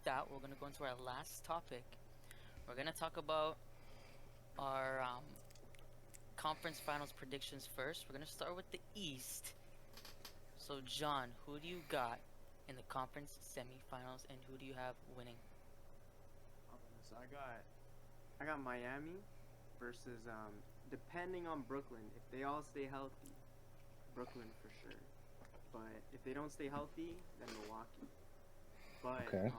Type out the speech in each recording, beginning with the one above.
that, we're gonna go into our last topic. We're gonna talk about our conference finals predictions first. We're gonna start with the East. So, John, who do you got in the conference semifinals, and who do you have winning? So I got Miami versus depending on Brooklyn. If they all stay healthy, Brooklyn for sure. But if they don't stay healthy, then Milwaukee. But Okay.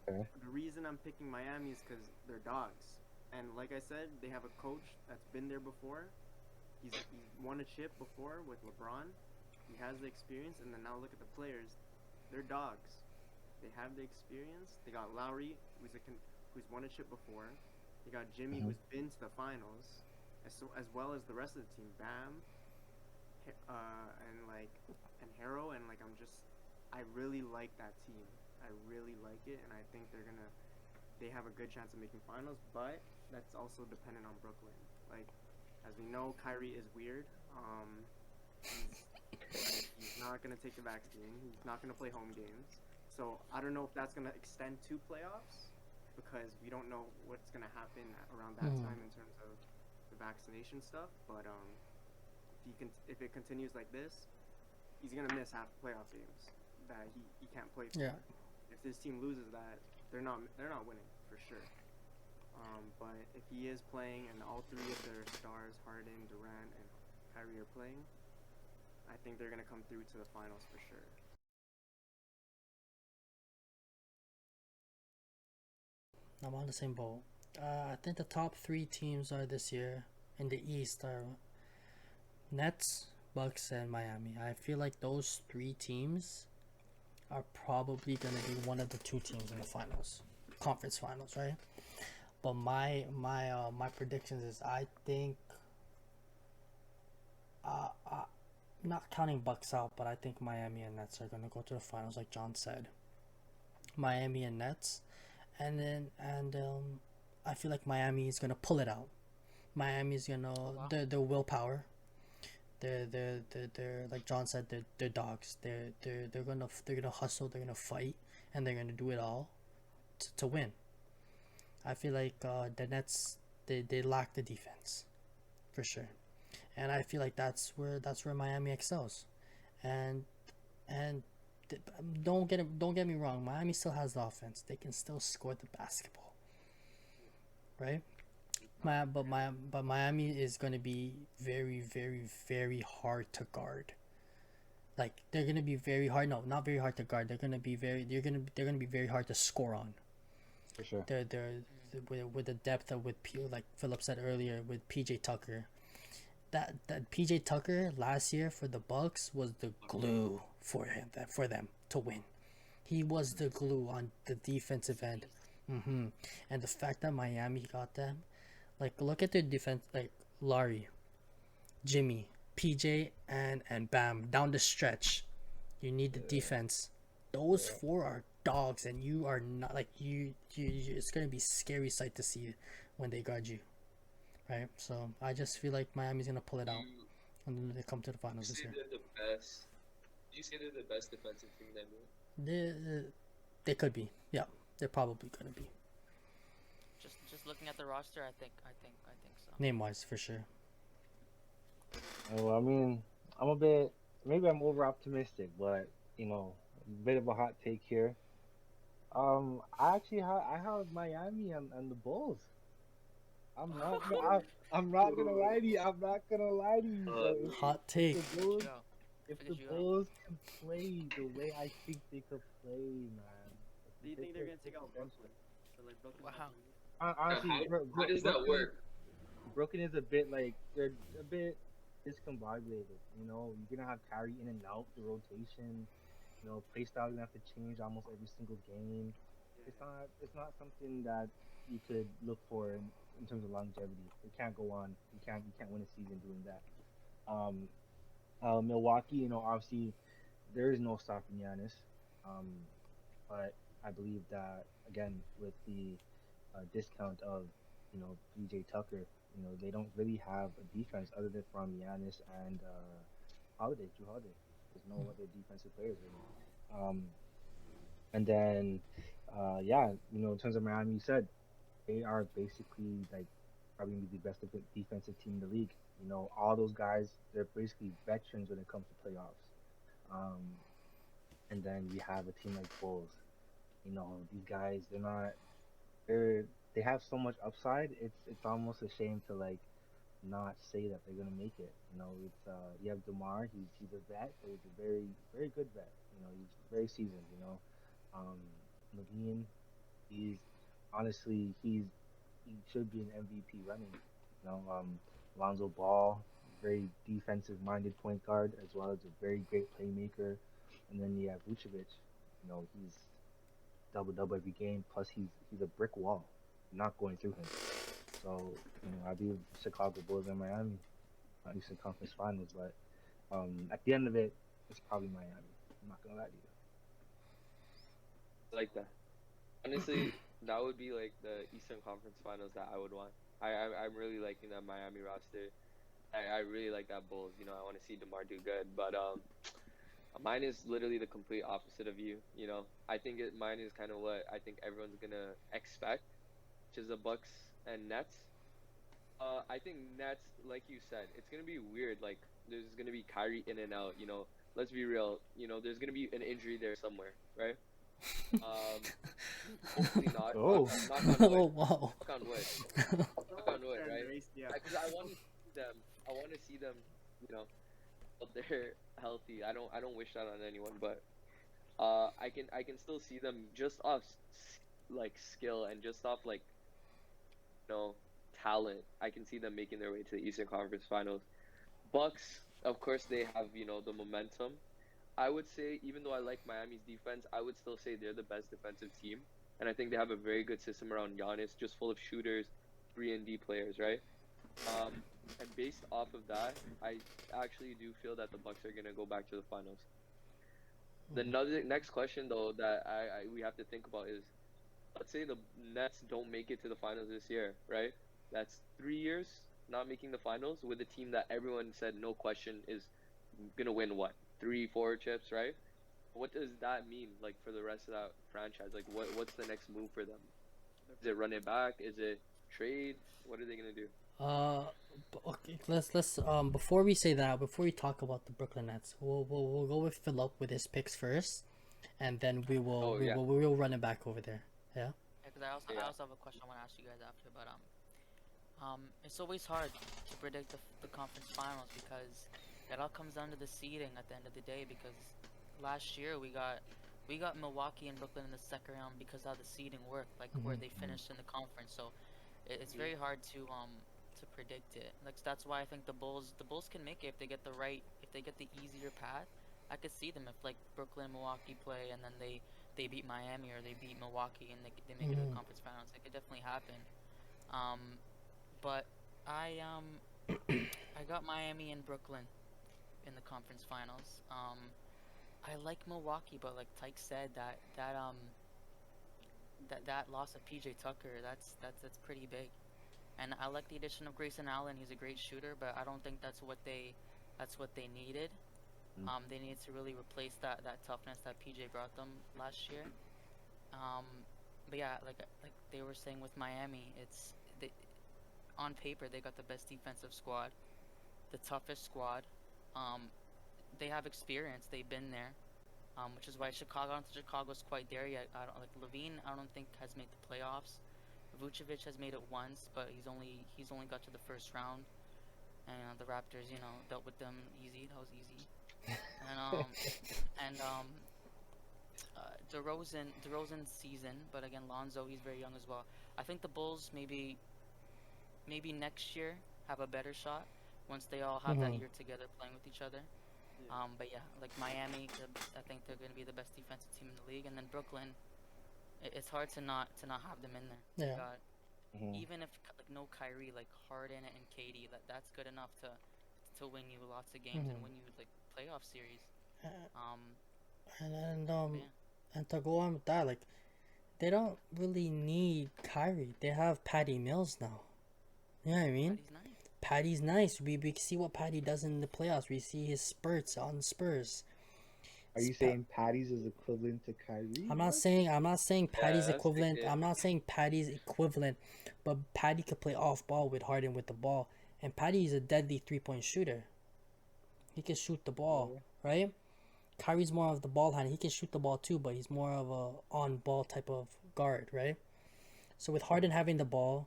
Okay. the reason I'm picking Miami is because they're dogs, and like I said, they have a coach that's been there before. He's won a chip before with LeBron. He has the experience, and then now look at the players. They're dogs. They have the experience. They got Lowry, who's won a chip before. They got Jimmy, Hmm. who's been to the finals, as well as the rest of the team. Bam, and Harrow, and I really like that team. I really like it, and I think they have a good chance of making finals. But that's also dependent on Brooklyn. Like, as we know, Kyrie is weird. He's he's not gonna take the vaccine. He's not gonna play home games. So I don't know if that's gonna extend to playoffs because we don't know what's gonna happen around that Hmm. time in terms of the vaccination stuff. But if it continues like this, he's gonna miss half the playoff games that he can't play Yeah. for. If this team loses that, they're not winning for sure. But if he is playing and all three of their stars, Harden, Durant, and Kyrie are playing, I think they're gonna come through to the finals for sure. I'm on the same boat. I think the top three teams are this year in the East are Nets, Bucks, and Miami. I feel like those three teams are probably gonna be one of the two teams in the finals, conference finals, right? But my predictions is I think not counting Bucks out, but I think Miami and Nets are gonna go to the finals, like John said. Miami and Nets, and I feel like Miami is gonna pull it out. Miami's Oh gonna wow. their willpower. They're like John said. They're dogs. They're gonna hustle. They're gonna fight, and they're gonna do it all to win. I feel like the Nets they lack the defense for sure, and I feel like that's where Miami excels. And and don't get me wrong. Miami still has the offense. They can still score the basketball, right? But Miami is going to be very, very, very hard to guard. Like they're going to be very hard. No, not very hard to guard. They're going to be very hard to score on. For sure. With the depth of like Philip said earlier with PJ Tucker. That PJ Tucker last year for the Bucks was the glue for them to win. He was the glue on the defensive end. Beast. And the fact that Miami got them, like look at their defense, like Laurie, Jimmy, PJ, and Bam down the stretch. You need the Yeah. defense. Those Yeah. four are dogs, and you are not like you. It's gonna be scary sight to see when they guard you, right? So I just feel like Miami's gonna pull it out You when they come to the you finals this say year. they're the best. You say they're the best defensive team ever. They they could be, yeah. They're probably gonna be Just looking at the roster, I think so. name wise for sure. Well, I mean, I'm a bit, maybe I'm over optimistic, but a bit of a hot take here. I have Miami and the Bulls. I'm not gonna lie to you. I'm not gonna lie to you, Uh, but Hot if take. the Look at Bulls you out. if Look the at you out. Bulls can play the way I think they could play, man, Do you if think they they're could gonna take out potential. Brooklyn? Or like Brooklyn's not Wow. gonna make it? Honestly, how does that work? Brooklyn is a bit like they're a bit discombobulated. You're gonna have Kyrie in and out the rotation. Play style gonna have to change almost every single game. Yeah. It's not something that you could look for in terms of longevity. It can't go on. You can't win a season doing that. Um, Milwaukee, obviously there is no stopping Giannis. Um, but I believe that again with the discount of PJ Tucker, they don't really have a defense other than from Giannis and Drew Holiday. There's no other defensive players really. Um, and then Yeah, in terms of Miami, you said they are basically like probably the best defensive team in the league. All those guys, they're basically veterans when it comes to playoffs. Um, and then you have a team like Bulls. These guys, they have so much upside. It's almost a shame to like not say that they're gonna make it. It's you have Demar. He's a vet, but he's a very very good vet. He's very seasoned. Um, Levine, he's honestly he should be an MVP running. Lonzo Ball, very defensive minded point guard as well as a very great playmaker. And then you have Vucevic. He's double double every game. Plus he's a brick wall. Not going through him. So I believe Chicago Bulls and Miami, Eastern Conference Finals. But at the end of it, it's probably Miami. I'm not gonna lie to you. Like that. Honestly, that would be like the Eastern Conference Finals that I would want. I'm really liking that Miami roster. I really like that Bulls. I want to see DeMar do good, but mine is literally the complete opposite of you. I think mine is kind of what I think everyone's gonna expect, which is the Bucks and Nets. I think Nets, like you said, it's gonna be weird. Like there's gonna be Kyrie in and out. Let's be real. There's gonna be an injury there somewhere, right? Um, Hopefully not. Oh, Knock on wood. Oh wow. Knock on wood. Knock on wood, right? Yeah. Because I want to see them. I want to see them. You know, out there healthy. I don't wish that on anyone, but I can still see them just off like skill and just off like you know talent. I can see them making their way to the Eastern Conference Finals. Bucks, of course, they have the momentum. I would say, even though I like Miami's defense, I would still say they're the best defensive team, and I think they have a very good system around Giannis, just full of shooters, 3 and D players, right? Um, and based off of that, I actually do feel that the Bucks are gonna go back to the finals. The next question though that we have to think about is, let's say the Nets don't make it to the finals this year, right? That's 3 years not making the finals with a team that everyone said no question is gonna win what, 3, 4 chips, right? What does that mean like for the rest of that franchise? Like what's the next move for them? Is it run it back? Is it trade? What are they gonna do? Uh, okay. Let's before we say that, before we talk about the Brooklyn Nets, we'll go with Philip with his picks first, and then we will Oh we yeah, will we will run it back over there. Yeah. Because I also have a question I want to ask you guys after, but it's always hard to predict the conference finals because it all comes down to the seeding at the end of the day. Because last year we got Milwaukee and Brooklyn in the second round because how the seeding worked, like where Mhm. they finished in the conference. So it's very hard to predict it. Like that's why I think the Bulls can make it if they get the easier path. I could see them if like Brooklyn and Milwaukee play and then they beat Miami or they beat Milwaukee and they make it to the Mhm. conference finals. It could definitely happen. Um, but I got Miami and Brooklyn in the conference finals. I like Milwaukee, but like Tyke said, that loss of PJ Tucker, that's pretty big. And I like the addition of Grayson Allen. He's a great shooter, but I don't think that's what they needed. Mm. They needed to really replace that toughness that PJ brought them last year. Um, but yeah, like they were saying with Miami, on paper they got the best defensive squad, the toughest squad. Um, they have experience. They've been there. Which is why Chicago, I don't think Chicago's quite there yet. I don't like Levine. I don't think has made the playoffs. Vucevic has made it once, but he's only got to the first round. And the Raptors, dealt with them easy. That was easy. And DeRozan's season, but again Lonzo, he's very young as well. I think the Bulls maybe next year have a better shot once they all have that Mhm. year together playing with each other. Yeah. But yeah, like Miami, I think they're going to be the best defensive team in the league, and then Brooklyn, it's hard to not have them in there. They Yeah. got Mhm. even if like no Kyrie, like Harden and KD, that's good enough to win you lots of games and Mhm. win you like playoff series. Uh, Um, And and but um yeah, and to go on with that, like they don't really need Kyrie. They have Patty Mills now. You know what I mean? Patty's nice. Patty's nice. We see what Patty does in the playoffs. We see his spurts on Spurs. Are you saying Patty's is equivalent to Kyrie? I'm What? not saying Patty's that's equivalent. wicked. I'm not saying Patty's equivalent, but Patty could play off ball with Harden with the ball, and Patty is a deadly 3-point shooter. He can shoot the ball, Yeah. right? Kyrie's more of the ball handler. He can shoot the ball too, but he's more of a on ball type of guard, right? So with Harden having the ball,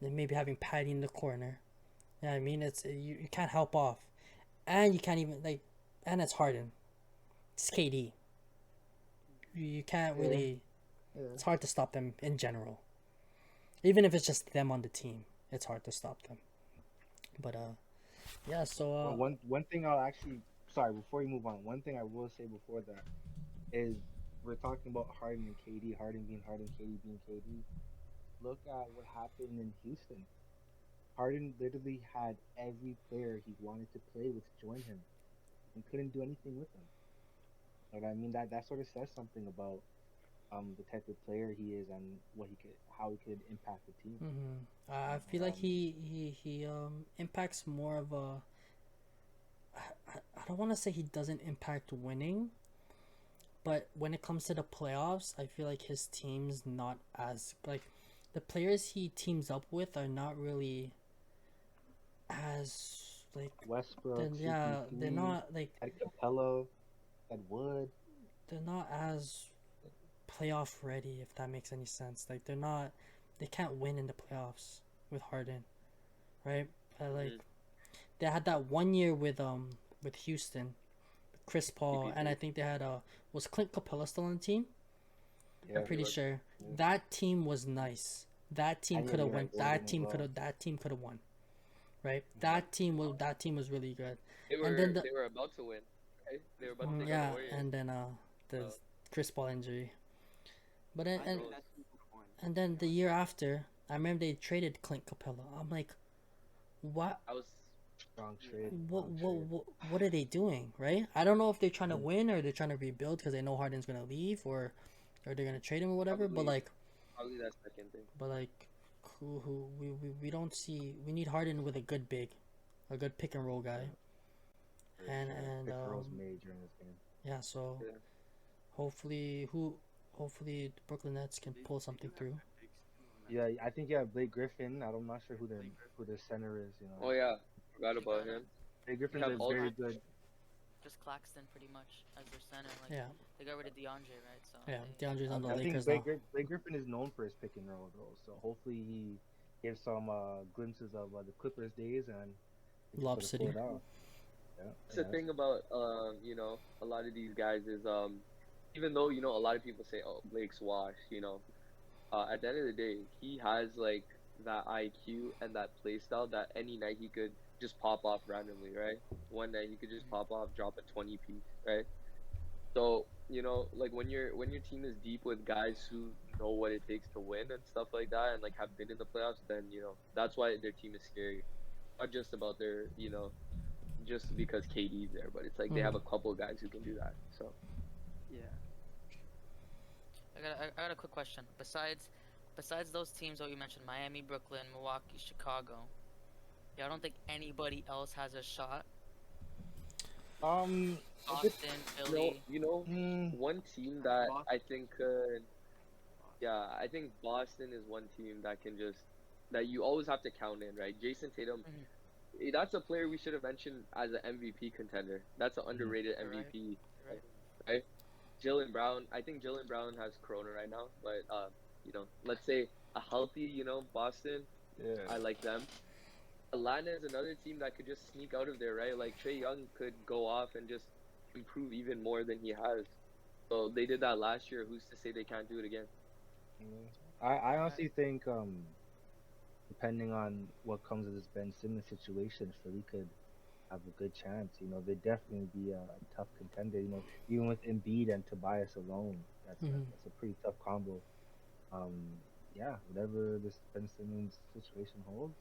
then maybe having Patty in the corner, you know what I mean? It's you can't help off, and you can't even like, and it's Harden. It's KD. You can't Yeah. really. Yeah. It's hard to stop them in general. Even if it's just them on the team, it's hard to stop them. But yeah. So Well, one thing I'll actually sorry before you move on. One thing I will say before that is we're talking about Harden and KD, Harden being Harden, KD being KD. Look at what happened in Houston. Harden literally had every player he wanted to play with join him and couldn't do anything with them. You know what I mean? That sort of says something about the type of player he is and what he could how he could impact the team. I feel like he impacts more of a. I don't want to say he doesn't impact winning, but when it comes to the playoffs, I feel like his team's not as like the players he teams up with are not really as like Westbrook, yeah, they're CP3, not like Ed Capello, Ed Wood. they're not as playoff ready, if that makes any sense. Like they can't win in the playoffs with Harden, right? Like they had that one year with Houston, Chris Paul, and I CP3. think they had was Clint Capella still on the team? Yeah, I'm pretty was. sure yeah. that team was nice. That team And yeah, could they have had went. Gordon as well. That team could have won, right? Yeah. That team was really good. They And then the were about to win, right? They were about to take on the yeah, Warriors. and then the Uh, Chris Paul injury. But I and think that team won. and then the year after, I remember they traded Clint Capella. I'm like, what? I was Wrong trade. What, Wrong what, trade. what, what are they doing, right? I don't know if they're trying to win or they're trying to rebuild because they know Harden's gonna leave or they're gonna trade him or whatever. probably probably that second thing. But like, who we don't see. We need Harden with a good big, a good pick and roll guy, and Yeah, and pick and rolls made during this game. yeah. So Yeah. hopefully hopefully the Brooklyn Nets can pull They something do have through. good picks too on that Yeah, team. I think yeah, Blake Griffin. I'm not sure Blake who their center is. You Oh know, yeah, forgot They about got him. Blake They Griffin's have a all very good. just Claxton pretty much as their center. Like Yeah, they got rid of DeAndre, right? So yeah. they DeAndre's on the I think Lakers now. Blake Griffin is known for his pick and roll though. So hopefully he gives some glimpses of the Clippers days and he can Lob sort of City. pull it out. Yeah, That's the thing about a lot of these guys is even though a lot of people say oh Blake's washed, at the end of the day he has like that IQ and that play style that any night he could just pop off randomly, right? One night he could just pop off, drop a 20 piece, right? So like when your team is deep with guys who know what it takes to win and stuff like that, and like have been in the playoffs, then that's why their team is scary. Not just about their just because KD's there, but it's like they have a couple of guys who can do that. So Yeah. I got a quick question. Besides those teams that you mentioned, Miami, Brooklyn, Milwaukee, Chicago, yeah, I don't think anybody else has a shot. If it's, Boston, Philly. one team that Boston. I think I think Boston is one team that can just that you always have to count in, right? Jason Tatum, that's a player we should have mentioned as an MVP contender. That's an underrated You're right. MVP. Right. Right? Jalen Brown, I think Jalen Brown has Corona right now, but let's say a healthy, Boston, yeah, I like them. Atlanta is another team that could just sneak out of there, right? Like Trae Young could go off and just improve even more than he has. So they did that last year. Who's to say they can't do it again? I honestly think depending on what comes of this Ben Simmons situation, Philly could have a good chance. They'd definitely be a tough contender. Even with Embiid and Tobias alone, that's a pretty tough combo. Yeah, whatever this Ben Simmons situation holds,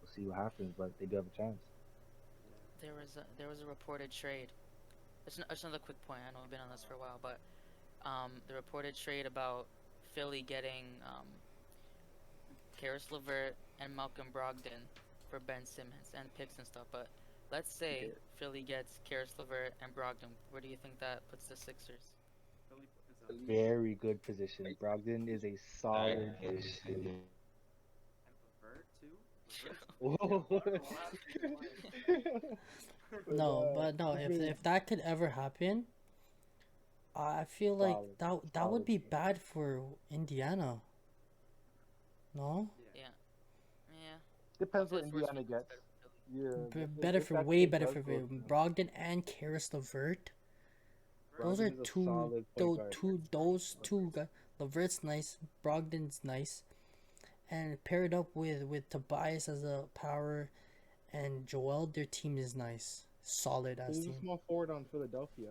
we'll see what happens. But they do have a chance. There was a reported trade. It's another quick point. I know we've been on this for a while, but the reported trade about Philly getting Karis LeVert and Malcolm Brogdon for Ben Simmons and picks and stuff. But let's say Okay. Philly gets Karis LeVert and Brogdon. Where do you think that puts the Sixers? Philly is At a least Very good position. right? Brogdon is a solid addition. and Levert too. Levert's Whoa. yo, I don't know what happened to your mind. No, but no, if that could ever happen, I feel like Solid, that would solid be team. bad for Indiana. No? Yeah. Yeah. Yeah. I'll Depends say what it's worse for Indiana them. It's gets. better for Philly. Yeah, Better if for that way trade better does for go through, Brogdon and Karis LeVert. Those are Brogdon is a two, solid point guard. those two guys. LeVert's nice, Brogdon's nice, and paired up with Tobias as a power and Joel, their team is nice, solid as Who's a team. small forward on Philadelphia?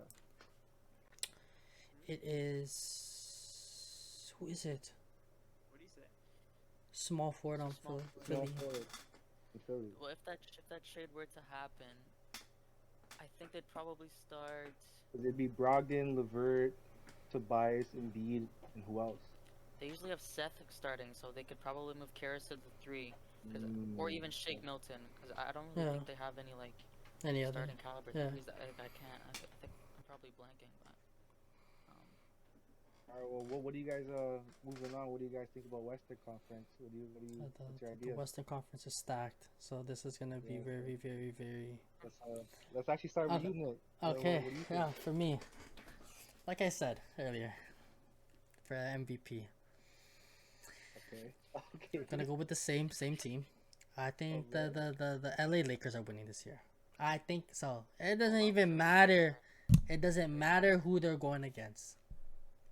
It is who is it? What do you say? Small forward on Small Small Philly. forward in Philly. Well, if that trade were to happen, I think they'd probably start. It'd be Brogdon, Levert, Tobias, Embiid, and who else? They usually have Seth starting, so they could probably move Karis to the three, or Mm, even Shake Milton, because I don't really Yeah. think they have any like Any other? starting caliber Yeah. threes. I can't. I think I'm probably blanking, but all right. Well, what do you guys moving on? What do you guys think about Western Conference? What's your The idea? Western Conference is stacked, so this is gonna be Yeah, very, very, very. Let's actually start with Okay. you, Nick. Okay, What do you think? yeah, for me, like I said earlier, for MVP, Okay. Okay. gonna go with the same team. I think Oh, man. the LA Lakers are winning this year. I think so. It doesn't even matter. It doesn't matter who they're going against.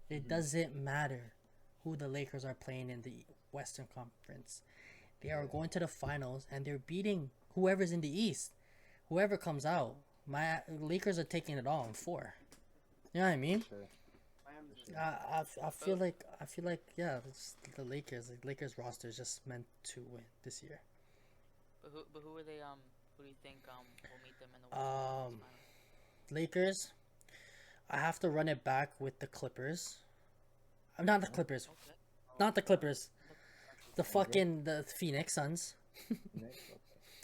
It doesn't matter who the Lakers are playing in the Western Conference. They are going to the finals and they're beating whoever's in the East. Whoever comes out. My Lakers are taking it all in 4. You know what I mean? Sure. Miami's just I feel like yeah, it's the Lakers. Like Lakers roster is just meant to win this year. but who are they? Who do you think will meet them in the Western Conference Finals? Lakers. I have to run it back with the Clippers. I'm not the Clippers. Okay. Not the Clippers. The Phoenix Suns. Next.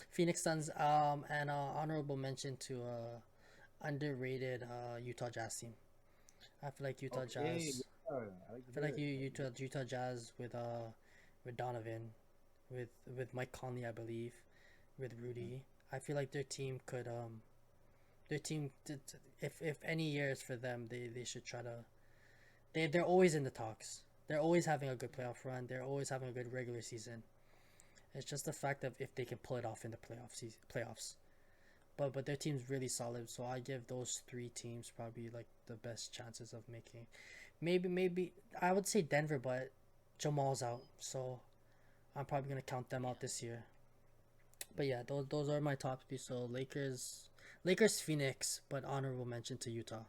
Phoenix Suns. And honorable mention to underrated Utah Jazz team. I feel like Utah Okay. Jazz. Yeah, I feel like Utah Jazz with Donovan, with Mike Conley, I believe, with Rudy. I feel like their team could if any year is for them, they should try to. They're always in the talks. They're always having a good playoff run. They're always having a good regular season. It's just the fact of if they can pull it off in the playoffs. But their team's really solid, so I give those 3 teams probably like the best chances of making. Maybe I would say Denver, but Jamal's out, so I'm probably gonna count them out this year. But yeah, those are my top 3. So Lakers, Phoenix, but honorable mention to Utah.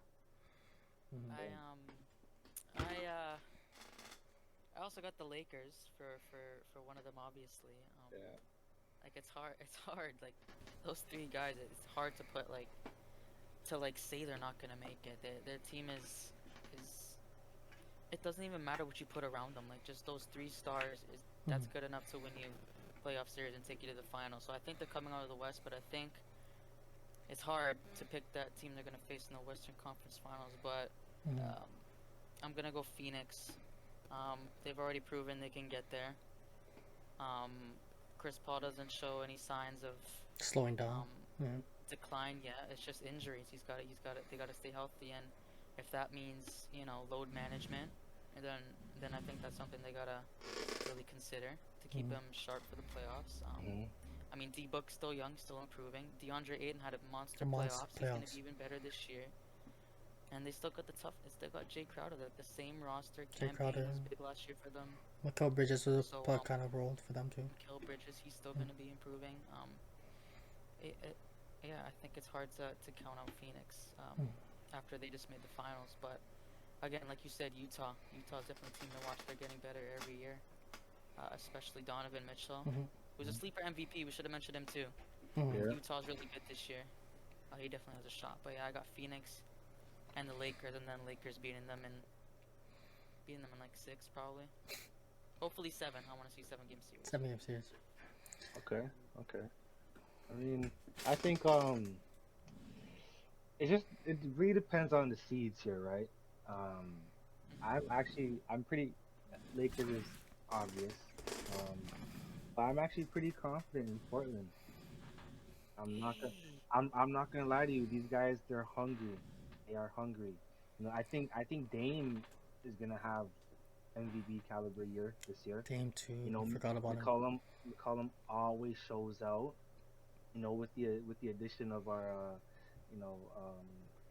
I also got the Lakers for one of them, obviously. Yeah. Like it's hard. Like those 3 guys, it's hard to put like to like say they're not gonna make it. Their team is it doesn't even matter what you put around them. Like just those 3 stars that's good enough to win you playoff series and take you to the final. So I think they're coming out of the West, but I think it's hard to pick that team they're gonna face in the Western Conference Finals. But I'm gonna go Phoenix. They've already proven they can get there. Chris Paul doesn't show any signs of Slowing down. decline yet. It's just injuries. They gotta stay healthy, and if that means load management, and then I think that's something they gotta really consider to keep him sharp for the playoffs. I mean, D Book's still young, still improving. DeAndre Ayton had a monster playoffs. He's gonna be even better this year. And they still got the toughness. They got Jay Crowder, the same roster. Jay Crowder was big last year for them. Mikal Bridges was So, kind of rolled for them too. Mikal Bridges, he's still going to be improving. Yeah, I think it's hard to count out Phoenix after they just made the finals. But again, like you said, Utah's definitely a team to watch. They're getting better every year, especially Donovan Mitchell, who's a sleeper MVP. We should have mentioned him too. Yeah. Utah's really good this year. He definitely has a shot. But yeah, I got Phoenix and the Lakers, and then Lakers beating them in like 6 probably. Hopefully 7. I want to see 7-game series. 7-game series. Okay. I mean, I think it really depends on the seeds here, right? Um, I'm pretty Lakers is obvious, um, but I'm actually pretty confident in Portland. I'm not gonna Hey. I'm not gonna lie to you. These guys, they're hungry. They are hungry. I think Dame is gonna have MVP caliber year this year. Dame too. You know, Forgot about him. McCollum always shows out. You know, with the addition of our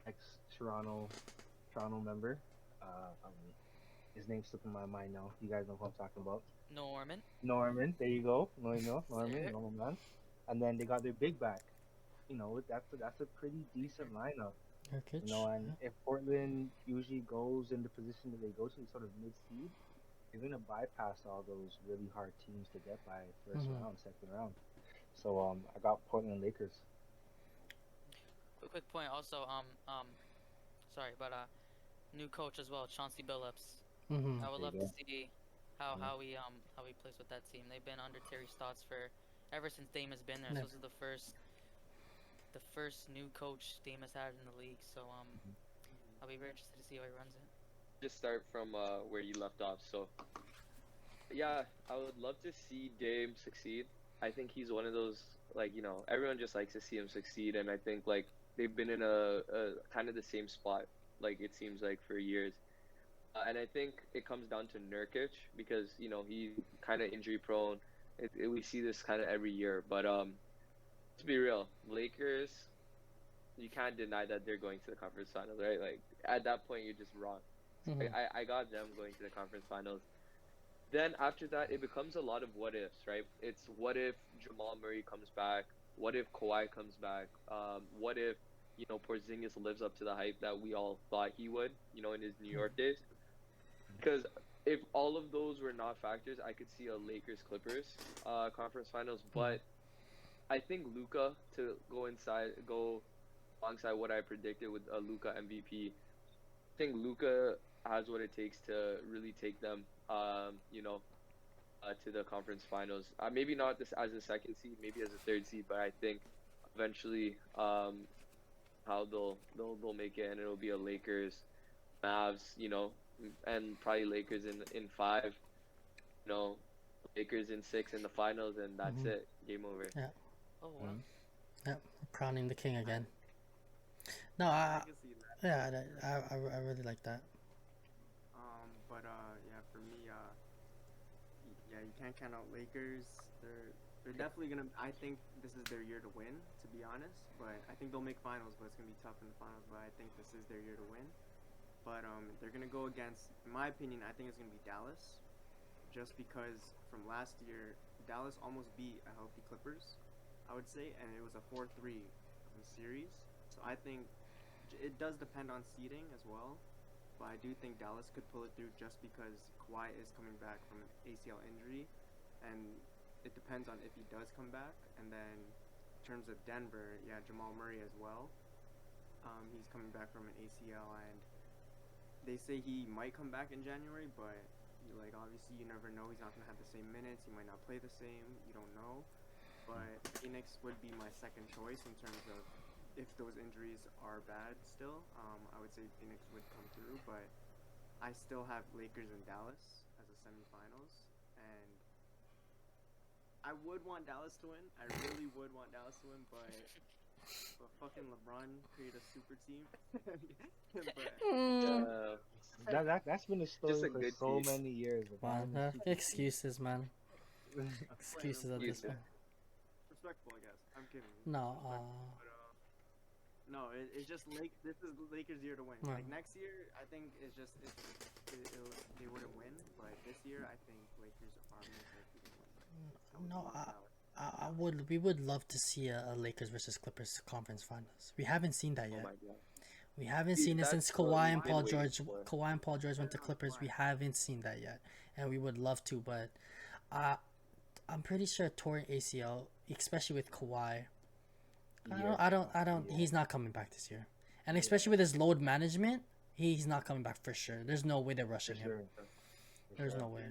ex Toronto member. His name's slipping my mind now. You guys know who I'm talking about. Norman. Norman, there you go. Norman, Sir. normal man. And then they got their big back. You know, that's a pretty decent lineup. You Nurkic. know, and Yeah. if Portland usually goes in the position that they go to, sort of mid seed, you're gonna bypass all those really hard teams to get by first Mm-hmm. round, second round. So I got Portland Lakers. Quick point. Also, sorry, but new coach as well, Chauncey Billups. Mm-hmm. I would There you love to go. see Yeah. how he plays with that team. They've been under Terry Stotts for ever since Dame has been there. So Never. this is the first new coach Dame has had in the league. So I'll be very interested to see how he runs it. Just start from where you left off. So yeah, I would love to see Dame succeed. I think he's one of those, like, everyone just likes to see him succeed, and I think like they've been in a kind of the same spot, like it seems like for years. And I think it comes down to Nurkic because he's kind of injury prone. We see this kind of every year, but let's be real, Lakers, you can't deny that they're going to the conference finals, right? Like at that point, you're just wrong. So Mm-hmm. I got them going to the conference finals. Then after that, it becomes a lot of what ifs, right? It's what if Jamal Murray comes back? What if Kawhi comes back? What if Porzingis lives up to the hype that we all thought he would, in his New York days? Because if all of those were not factors, I could see a Lakers Clippers conference finals. Mm-hmm. But I think Luca to go alongside what I predicted with a Luca MVP. I think Luca has what it takes to really take them, to the conference finals. Maybe not this as a second seed, maybe as a third seed, but I think eventually, how they'll make it, and it'll be a Lakers, Mavs, and probably Lakers in five, you know, Lakers in six in the finals, and that's Mm-hmm. it, game over. Yeah. Oh wow. Mhm. Yeah. Crowning the king again. No, I can see that. yeah, For sure. I really like that. But yeah, for me, yeah, you can't count out Lakers. They're definitely gonna. I think this is their year to win, to be honest. But I think they'll make finals, but it's gonna be tough in the finals. But I think this is their year to win. But they're gonna go against, in my opinion, I think it's gonna be Dallas, just because from last year, Dallas almost beat a healthy Clippers, I would say, and it was a 4-3 series. So I think it does depend on seeding as well. But I do think Dallas could pull it through just because Kawhi is coming back from an ACL injury, and it depends on if he does come back. And then in terms of Denver, yeah, Jamal Murray as well. He's coming back from an ACL, and they say he might come back in January, but like obviously you never know. He's not gonna have the same minutes. He might not play the same. You don't know. But Phoenix would be my second choice in terms of if those injuries are bad still. I would say Phoenix would come through, but I still have Lakers and Dallas as a semifinals, and I would want Dallas to win. I really would want Dallas to win, but fucking LeBron created a super team. But Mm. That's been a Just story a for good so team. many years. The Man, Diamond Super Team. excuses, man. Excuses at this Excuses. point. respectful, I guess. I'm kidding. No, Respectful, but no, it's just This is Lakers' year to win. No. Like next year, I think they wouldn't win, but this year, I think Lakers are most likely to win. I would no, love Dallas. we would love to see a Lakers versus Clippers conference finals. We haven't seen that Oh yet. my god. We haven't See, seen it since that's what Kawhi we've and been Paul waiting George. for. Kawhi and Paul George went to No, Clippers. We why? haven't seen that yet, and we would love to. But uh, I'm pretty sure torn ACL, especially with Kawhi. Yeah. I don't. Yeah. He's not coming back this year, and especially with his load management, he's not coming back for sure. There's no way they're For rushing him. sure. For There's sure. no way.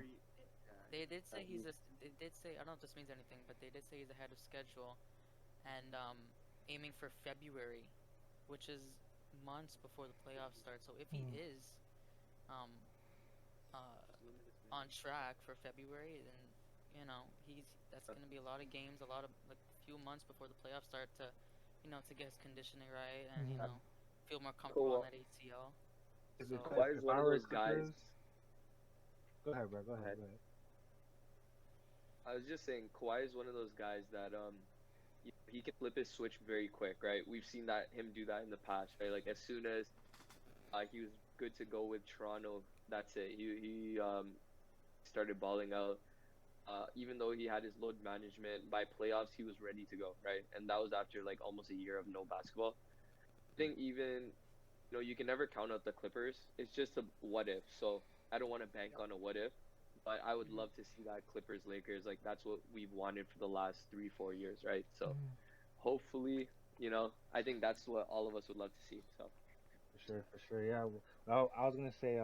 They did say They did say, I don't know if this means anything, but they did say he's ahead of schedule, and aiming for February, which is months before the playoffs start. So if he is um, on track for February, then that's gonna be a lot of games, a lot of like few months before the playoffs start to get his conditioning right and feel more comfortable on Kawhi, that ACL. If So Kawhi is if one I of were those guys. Clippers, go ahead, bro. Go Go ahead. ahead. Go ahead. I was just saying, Kawhi is one of those guys that he can flip his switch very quick, right? We've seen him do that in the past, right? Like as soon as he was good to go with Toronto, that's it. He started balling out. Even though he had his load management, by playoffs he was ready to go, right? And that was after like almost a year of no basketball. I think even you can never count out the Clippers. It's just a what if. So I don't want to bank on a what if, but I would love to see that Clippers Lakers. Like that's what we've wanted for the last 3-4 years, right? So hopefully, I think that's what all of us would love to see. So For sure. Yeah. Well, I was gonna say,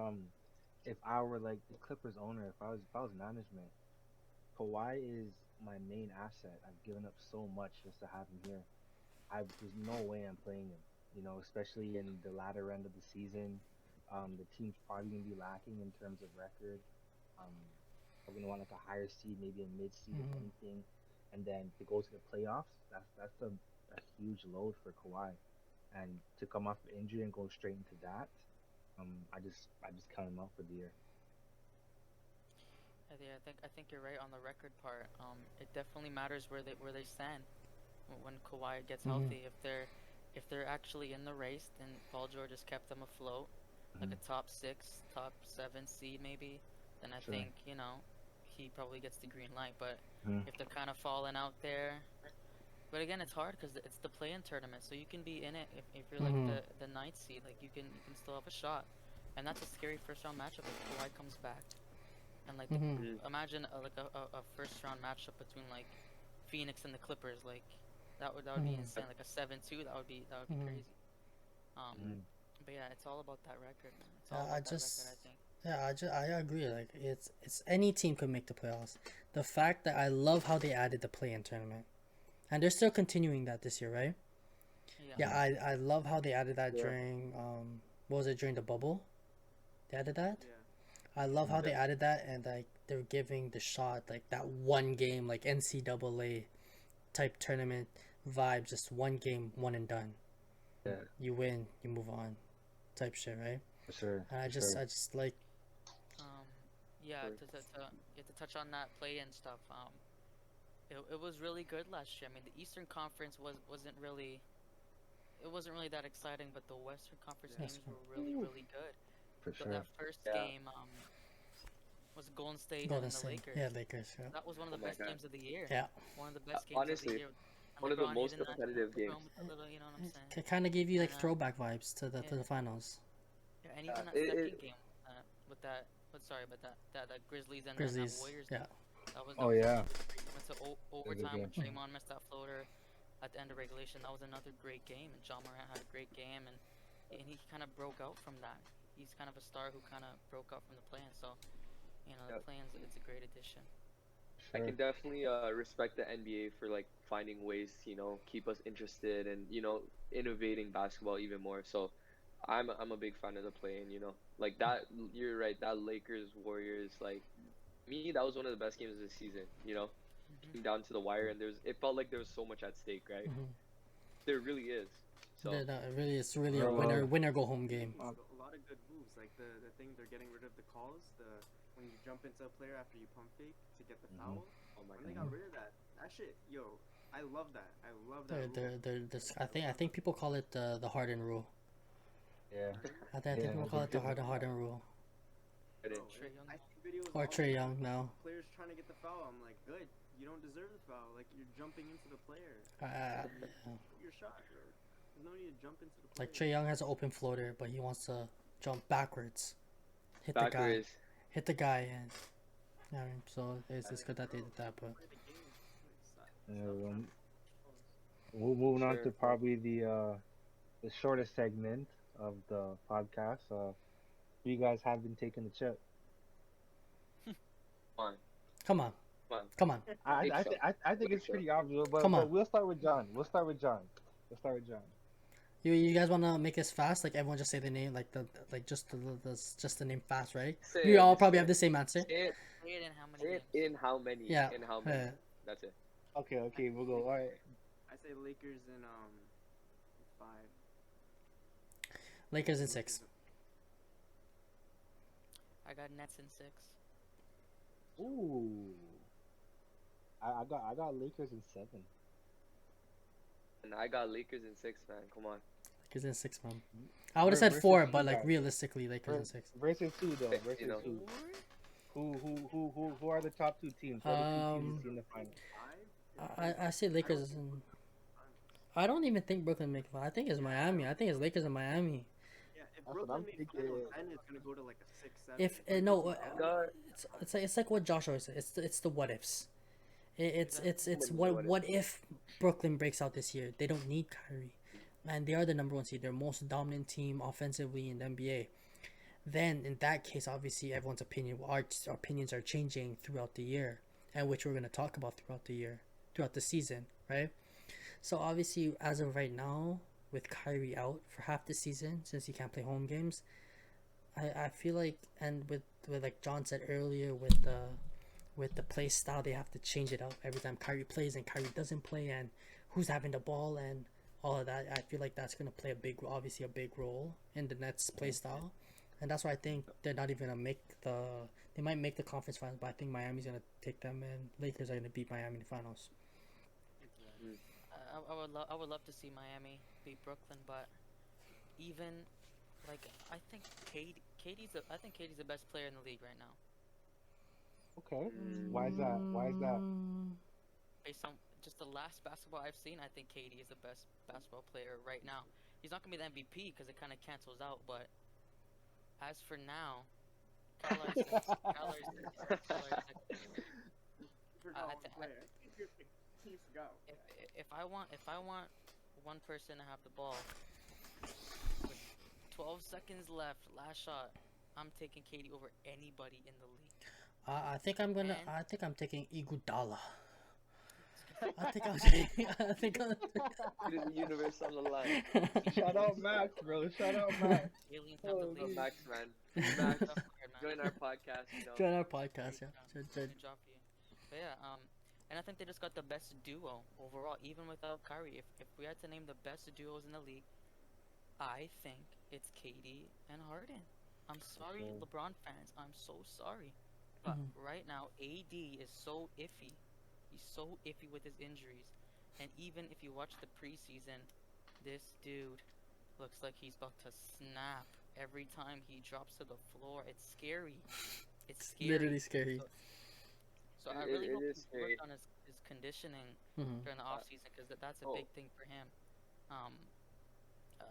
if I were like the Clippers owner, if I was management, Kawhi is my main asset. I've given up so much just to have him here. There's no way I'm playing him. Especially in the latter end of the season. The team's probably gonna be lacking in terms of record. Um, I'm gonna want like a higher seed, maybe a mid seed, if anything, and then to go to the playoffs. That's a huge load for Kawhi, and to come off of injury and go straight into that, I just count him out for the year. yeah, I think you're right on the record part. It definitely matters where they stand when Kawhi gets healthy. If they're actually in the race, then Paul George has kept them afloat, like Mhm. a top 6, top 7 seed maybe. Then I Sure. think he probably gets the green light. But Mhm. if they're kind of falling out there, but again, it's hard because it's the play-in tournament, so you can be in it if you're like the ninth seed, like you can still have a shot, and that's a scary first round matchup if Kawhi comes back, and like Mhm. imagine like a first round matchup between like Phoenix and the Clippers, like that would be insane, like a 7-2, that would be crazy. Um, Mhm. but yeah, it's all about that record, man. It's all Yeah, I about that record, I just think. yeah, I agree. Like it's any team could make the playoffs. The fact that I love how they added the play-in tournament, and they're still continuing that this year, right? Yeah, Yeah, I love how they added that Yeah. during what was it, during the bubble? They added that. Yeah. I love how Mhm. they added that, and like they're giving the shot like that one game, like NCAA type tournament vibe, just one game, one and done. Yeah, You win, you move on, type shit, right? for sure. And For sure. I just like um, yeah. Or- To touch on that play-in stuff. It was really good last year. I mean, the Eastern Conference wasn't really that exciting, but the Western Conference Yeah. That's games were really, Ooh. really good. For That sure. first Yeah. game was Golden State Golden and the State. Lakers. Yeah, Lakers. Yeah, That was one of Oh the my best God. games of the year. yeah. One of the best games of the Honestly, year. And one of the LeBron most hitting that, competitive games. LeBron with the little, you know what I'm saying? It kind of gave you like And throwback vibes to the yeah, finals. yeah, and Yeah. even that It, second it game with that, but sorry, but that Grizzlies and that Grizzlies. Warriors Yeah. game. That Oh was yeah. another great. Went to It was a good overtime when game. Draymond missed that floater at the end of regulation. That was another great game, and John Morant had a great game, and he kind of broke out from that. He's kind of a star who kind of broke out from the play-in. So the yeah. play-in's it's a great addition. I Sure. can definitely respect the NBA for like finding ways to keep us interested and innovating basketball even more. So I'm a big fan of the play, and like that. You're right. That Lakers Warriors, like me, that was one of the best games of the season. Hmm. Came down to the wire, and it felt like there was so much at stake, right? Mm-hmm. There really is. So It's really a Bro, winner go home They're game. making a lot of good moves, like the thing they're getting rid of the calls, the when you jump into a player after you pump fake to get the Mhm. foul. oh my When they God. got rid of that shit, yo, I love that. I love that They're, rule. they're, they're, this, I love think that. people call it the Harden rule. Yeah. Harden? I think Yeah. people call it the Harden rule, Credit. Bro, Trey Young. I see videos or all the Trey time. Young now. Players trying to get the foul. I'm like, good. You don't deserve the foul. Like you're jumping into the player. Uh, Shoot your shot, bro. There's no need to jump into the like player. Trey Young has an open floater, but he wants to jump backwards, hit Backwards. the guy, and yeah. So it's good that they Bro, did that, but play the game. Like, stop Yeah, trying. moving on to Sure. probably the shortest segment of the podcast. You guys have been taking the chip. Fine. come on, Come on. I, Big I, show. th- I think it's Big show. pretty obvious, but Come on. we'll start with John. We'll start with John. You guys wanna make this fast? Like everyone just say the name, like just the name fast, right? Say We it, all just probably say have it. the same answer. Say it. Say it in how many Say it games? in how many? Yeah. In how many? That's it. Okay, we'll go. All right. I say Lakers in 5. Lakers in 6. I got Nets in 6. Ooh. I got Lakers in 7. And I got Lakers in 6, man. Come on. Lakers in 6, man. I would have said Versus 4, who, but like guys? realistically, Lakers in 6. Versus who though? Versus You know. who are the top 2 teams? Who are the 2 teams you see in the final? 5? I say Lakers in. I don't even think Brooklyn make it. I think it's Miami. I think it's Lakers and Miami. Yeah, if That's what Brooklyn I'm makes thinking. finals, then it's gonna go to like a 6, 7. If no, it's like what Josh always said. It's the what ifs. It's what if Brooklyn breaks out this year? They don't need Kyrie, and they are the number 1 seed. They're most dominant team offensively in the NBA. Then in that case, obviously everyone's our opinions are changing throughout the year, and which we're gonna talk about throughout the season, right? So obviously, as of right now, with Kyrie out for half the season since he can't play home games, I feel like, and with like John said earlier, with the play style, they have to change it up every time Kyrie plays and Kyrie doesn't play, and who's having the ball and all of that. I feel like that's gonna play a big role in the Nets play style, and that's why I think they're not even gonna make they might make the conference finals, but I think Miami's gonna take them, and Lakers are gonna beat Miami in the finals. I would love to see Miami beat Brooklyn, but even like I think KD's the best player in the league right now. Okay. Why is that? Based on just the last basketball I've seen, I think KD is the best basketball player right now. He's not gonna be the MVP because it kind of cancels out. But as for now, Kyler if I want one person to have the ball with 12 seconds left, last shot, I'm taking KD over anybody in the league. I think I'm taking Iguodala. I think I'm Putting the universe on the line. Shout out Max, bro. Shout out Max. Aliens have the Oh, lead. Max, man. Max, join our podcast. You know. Join our podcast, yeah. Good job for you. But yeah, and I think they just got the best duo overall, even without Kyrie. If we had to name the best duos in the league, I think it's KD and Harden. I'm sorry, sure. LeBron fans. I'm so sorry. But right now, AD is so iffy. He's so iffy with his injuries. And even if you watch the preseason, this dude looks like he's about to snap every time he drops to the floor. It's scary. It's scary. Literally scary. So I really hope he scary. worked on his conditioning Mhm. during the off season because that's a big thing for him.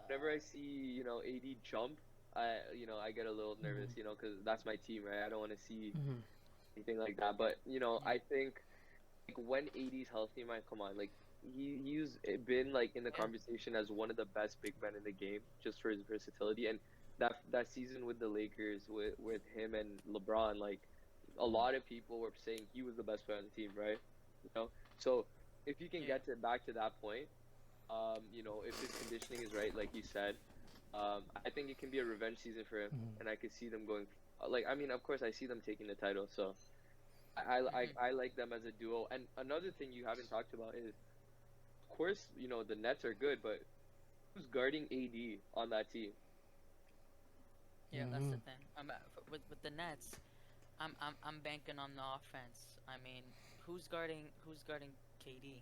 Whenever I see AD jump, I get a little nervous, because that's my team, right? I don't want to see anything like that. But I think like when AD's healthy, man, come on, like he's been like in the conversation as one of the best big men in the game just for his versatility. And that season with the Lakers with him and LeBron, like a lot of people were saying he was the best player on the team, right? So if you can get back to that point, if his conditioning is right, like you said, I think it can be a revenge season for him, and I could see them going. Of course, I see them taking the title, so I like them as a duo. And another thing you haven't talked about is, of course, the Nets are good, but who's guarding AD on that team? Yeah, that's the thing. With the Nets, I'm banking on the offense. I mean, who's guarding KD?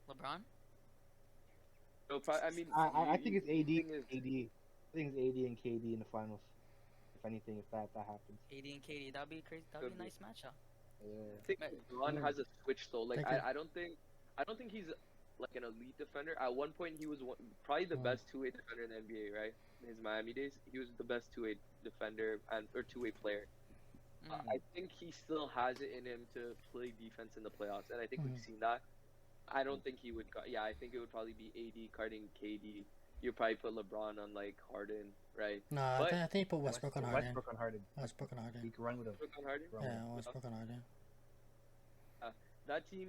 LeBron? No, I think it's AD. thing is- AD. I think it's AD and KD in the finals. If anything, if that happens. AD and KD, that'd be crazy. That'd be a nice matchup. Yeah. I think LeBron has a switch though. Like Thank you. I don't think he's like an elite defender. At one point, he was probably the best two-way defender in the NBA, right? In his Miami days, he was the best two-way defender or two-way player. I think he still has it in him to play defense in the playoffs, and I think we've seen that. I don't think he would. Yeah, I think it would probably be AD guarding KD. You'd probably put LeBron on like Harden, right? No, But- I think you put Westbrook on Harden. Westbrook on Harden. Westbrook on Harden. He can run with him. Look on Harden. Run with Yeah, him. Westbrook on Harden. That team,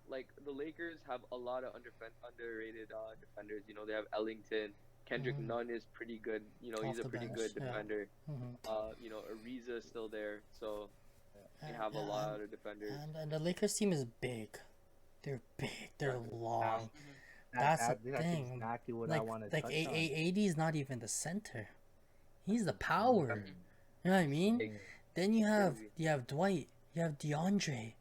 like the Lakers have a lot of underrated defenders. They have Ellington. Kendrick Mm-hmm. Nunn is pretty good. He's Off a the pretty bench, good yeah. defender. Mm-hmm. Ariza is still there, so they And, have a and lot of defenders. and the Lakers team is big. They're big. They're That's long. Mhm. That's the that's thing. exactly what I Like want to like touch on. AD is not even the center. He's That's the insane. power. You know what I mean? Insane. Then you have Crazy. Dwight. You have DeAndre.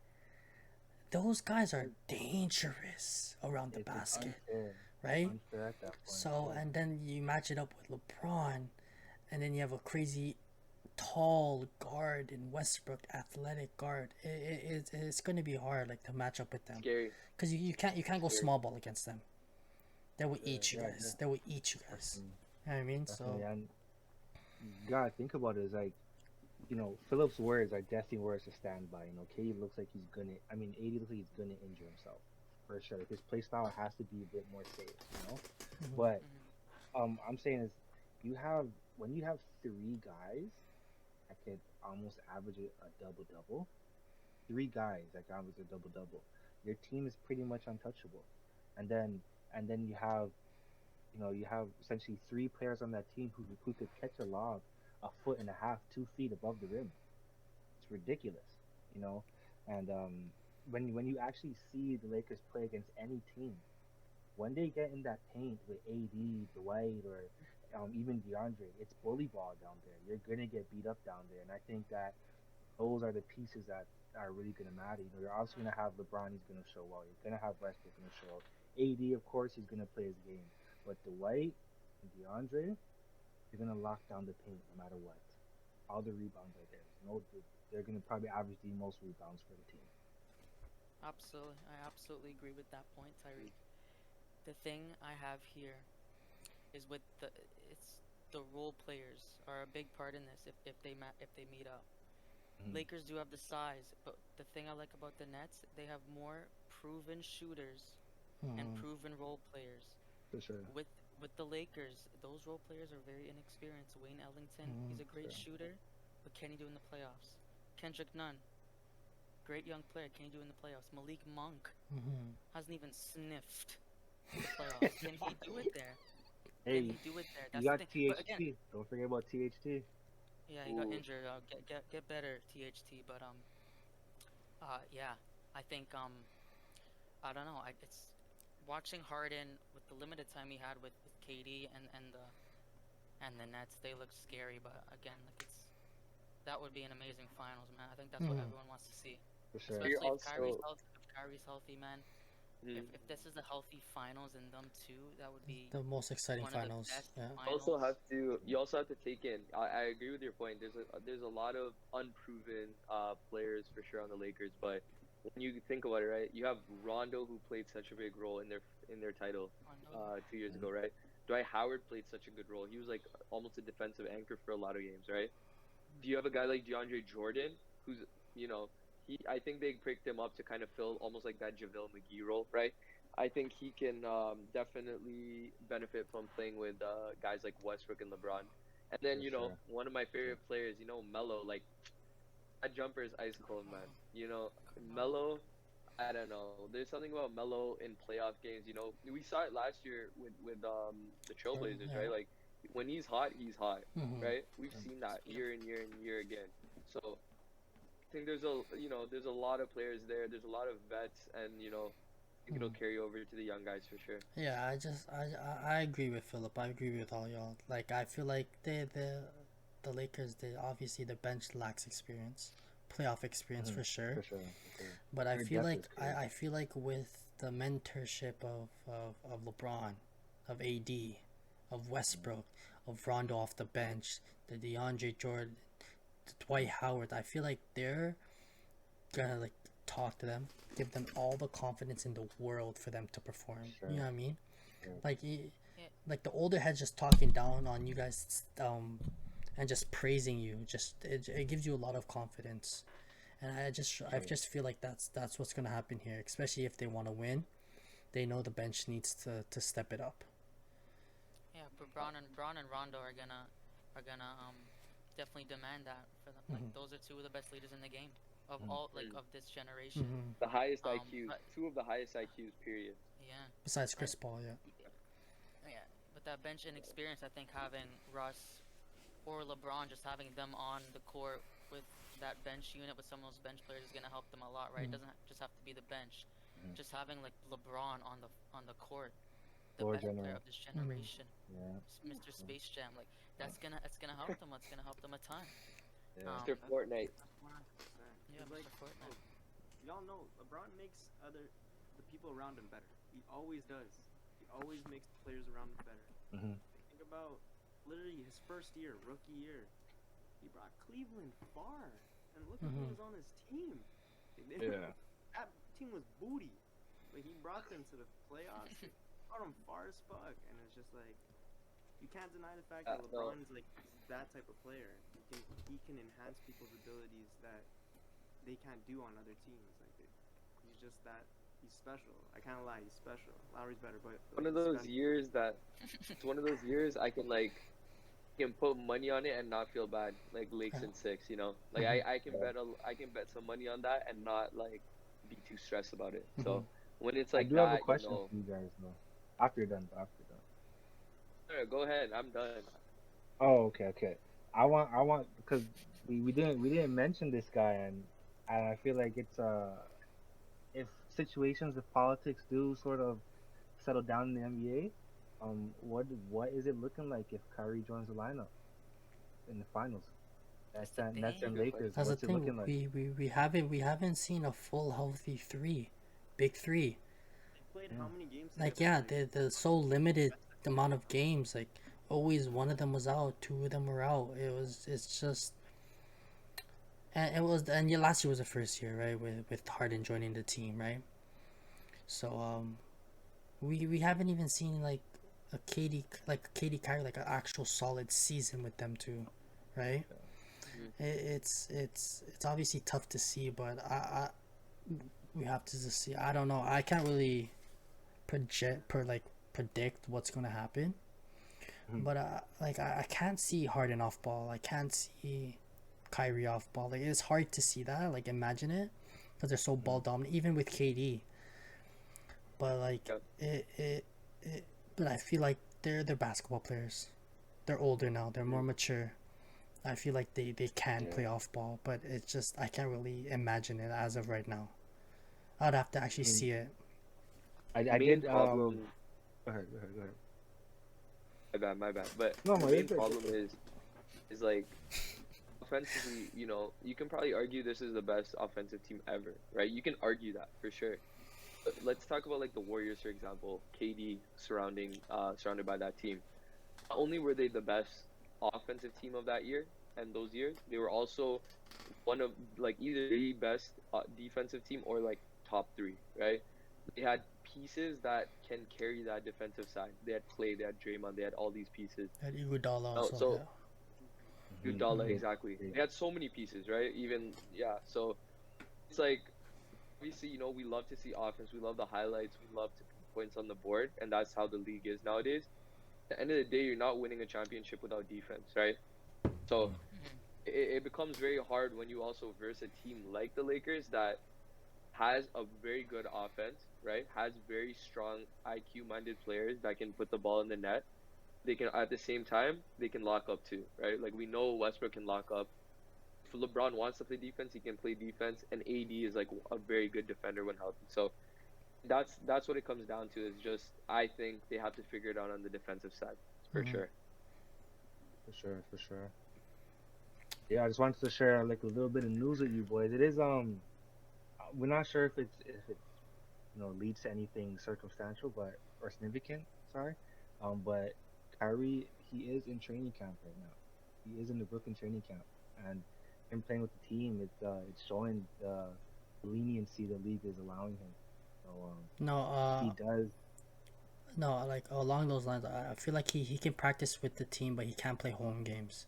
Those guys are dangerous around the It's basket, unfair. right? Unfair at that point. So Yeah. and then you match it up with LeBron, and then you have a crazy tall guard in Westbrook, athletic guard. It's going to be hard, like to match up with them, Scary. because you can't go Scary. small ball against them. They will eat you Yeah, guys. They will eat you guys. Definitely, You know what I mean? definitely. So And you gotta think about it. Is like, Phillips' words are definitely words to stand by. KD looks like he's gonna. I mean, AD looks like he's gonna injure himself for sure. Like his play style has to be a bit more safe. Mhm. But Mhm. I'm saying is, when you have three guys that could almost average a double double, three guys that can average a double double, your team is pretty much untouchable. And then you have essentially three players on that team who could catch a lob a foot and a half, 2 feet above the rim. It's ridiculous, you know. And when you actually see the Lakers play against any team, when they get in that paint with AD, Dwight, or even DeAndre, it's bully ball down there. You're gonna get beat up down there, and I think that those are the pieces that are really gonna matter. You're obviously gonna have LeBron. He's gonna show well. You're gonna have Westbrook gonna show up. AD, of course, he's gonna play his game. But Dwight and DeAndre, they're gonna lock down the paint no matter what. All the rebounds are there. No, they're gonna probably average the most rebounds for the team. Absolutely. I absolutely agree with that point, Tyreek. The thing I have here is with the role players are a big part in this if they meet up. Hmm. Lakers do have the size, but the thing I like about the Nets, they have more proven shooters and Mhm. proven role players. For sure. With with the Lakers, those role players are very inexperienced. Wayne Ellington, Mhm. he's a great Sure. shooter, but can he do in the playoffs? Kendrick Nunn, great young player, can he do in the playoffs? Malik Monk Mhm. hasn't even sniffed the playoffs. Can he do it there? Can Hey, he do it there? you That's the got thing. But again, THT. Don't forget about THT. yeah, he got Ooh. injured. Get better, THT. But yeah, I think I don't know. It's watching Harden with the limited time he had with KD and the Nets. They look scary, but again, like that would be an amazing finals, man. I think that's what Mhm. everyone wants to see, For sure. You're especially if Kyrie's also. healthy. If Kyrie's healthy, man. Mhm. If this is a healthy finals and them two, that would be The most exciting one of the finals. best Yeah. Also finals. have to you also have to take in. I agree with your point. There's a lot of unproven players for sure on the Lakers, but when you think about it, right, you have Rondo who played such a big role in their title I know. 2 years Mhm. ago, right? Dwight Howard played such a good role. He was like almost a defensive anchor for a lot of games, right? Do you have a guy like DeAndre Jordan who's you know he I think they picked him up to kind of fill almost like that JaVale McGee role, right? I think he can definitely benefit from playing with guys like Westbrook and LeBron. And then For sure. one of my For sure. favorite players, Melo, like that jumper is ice cold, man. Oh, Carmelo. Melo, I don't know. There's something about Melo in playoff games. We saw it last year with the Trailblazers, Yeah. right? Like when he's hot, Mhm. right? We've seen that Speed of year and year and year again. So I think there's a lot of players there. There's a lot of vets, and I think it'll Mhm. carry over to the young guys for sure. Yeah, I agree with Philip. I agree with all y'all. Like I feel like the Lakers, they obviously the bench lacks experience, playoff experience Hmm. for sure. For sure. For sure. But I Their feel depth like is crazy. I feel like with the mentorship of LeBron, of AD, of Westbrook, of Rondo off the bench, the DeAndre Jordan, the Dwight Howard, I feel like they're gonna like talk to them, give them all the confidence in the world for them to perform. For You know sure. what I mean? For sure. Like yeah, like the older heads just talking down on you guys and just praising you, just it gives you a lot of confidence. And For I sure. just feel like that's what's gonna happen here, especially if they want to win. They know the bench needs to step it up. yeah. But Braun and Rondo are gonna definitely demand that for them. Like Hmm. those are two of the best leaders in the game. of Mm. all like Mm. of this generation. Hmm. The highest Um, IQs, but two of the highest IQs, period. yeah, Besides and Chris Paul, yeah. yeah, with that bench inexperience, I think having Russ or LeBron, just having them on the court with that bench unit with some of those bench players is gonna help them a lot, right? It Mm. doesn't just have to be the bench. Mhm. Just having like LeBron on the court, the Floor best player general. of this Mm. generation, Yeah. Mr. Yeah. Space Jam, like that's gonna help them. It's gonna help them a ton. Yeah. Mr. That's Fortnite. 100%. Yeah, Cause like, Mr. Fortnite. bro, y'all know LeBron makes the people around him better. He always does. He always makes the players around him better. Mhm. Like, think about literally his first year, rookie year. He brought Cleveland far, and look at who Mhm. was on his team. Like, Yeah. that team was booty, but he brought them to the playoffs. He brought them far as fuck, and it's just like you can't deny the fact that No. LeBron is like he's that type of player. He can enhance people's abilities that they can't do on other teams. Like he's just that. He's special. I can't lie. He's special. Lowry's better, but One of he's those special. years that it's one of those years I can like can put money on it and not feel bad, like Lakes Yeah. and six, you know. Like Mhm. I can I can bet some money on that and not like be too stressed about it. Mhm. So when it's I like do have a that, you question know, for you guys though. After you're done. After you're done. alright, go ahead, I'm done. Oh, okay, okay. I want because we didn't mention this guy, and I feel like it's if situations if politics do sort of settle down in the NBA, what is it looking like if Kyrie joins the lineup in the finals? That's the Nets and thing. Good Lakers. question. That's the What's it looking thing. like? We haven't seen a full healthy three, big three. They played Yeah. how many games Like together? yeah, Like they're so limited the amount of games. Like always one of them was out, two of them were out. It's just and yeah, last year was the first year, right? With Harden joining the team, right? So we haven't even seen like a Katie Kyrie like an actual solid season with them too, right? It's obviously tough to see, but I we have to just see. I don't know. I can't really predict what's gonna happen. Mhm. But I can't see Harden off ball. I can't see Kyrie off ball. Like it's hard to see that. Like imagine it, because they're so ball dominant. Even with KD, but like Yeah. it. But I feel like they're basketball players. They're older now. They're more mature. I feel like they can Yeah. play off ball, but it's just I can't really imagine it as of right now. I'd have to actually I mean, see it. I Main did problem Go ahead, go ahead, go ahead. my bad. But No, the no, main you're good. problem is like offensively, you know, you can probably argue this is the best offensive team ever, right? You can argue that for sure. But let's talk about like the Warriors, for example. KD surrounded by that team. Not only were they the best offensive team of that year and those years, they were also one of like either the best defensive team or like top three, right? They had pieces that can carry that defensive side. They had Clay, they had Draymond, they had all these pieces. At Iguodala Oh, also, so yeah. Udala, Mhm. exactly. Yeah. They had so many pieces, right? Even yeah. So it's like obviously, you know, we love to see offense. We love the highlights. We love to put points on the board, and that's how the league is nowadays. At the end of the day, you're not winning a championship without defense, right? So Mhm. it becomes very hard when you also verse a team like the Lakers that has a very good offense, right? Has very strong IQ minded players that can put the ball in the net. They can at the same time they can lock up too, right? Like we know Westbrook can lock up. If LeBron wants to play defense, he can play defense, and AD is like a very good defender when healthy. So that's what it comes down to. Is just I think they have to figure it out on the defensive side for Mhm. sure. For sure, for sure. Yeah, I just wanted to share like a little bit of news with you boys. It is we're not sure if it leads to anything circumstantial but or significant. Sorry, but Kyrie he is in training camp right now. He is in the Brooklyn training camp, and him playing with the team, it's showing the leniency the league is allowing him. So No, if he does, no, like along those lines, I feel like he can practice with the team, but he can't play home games.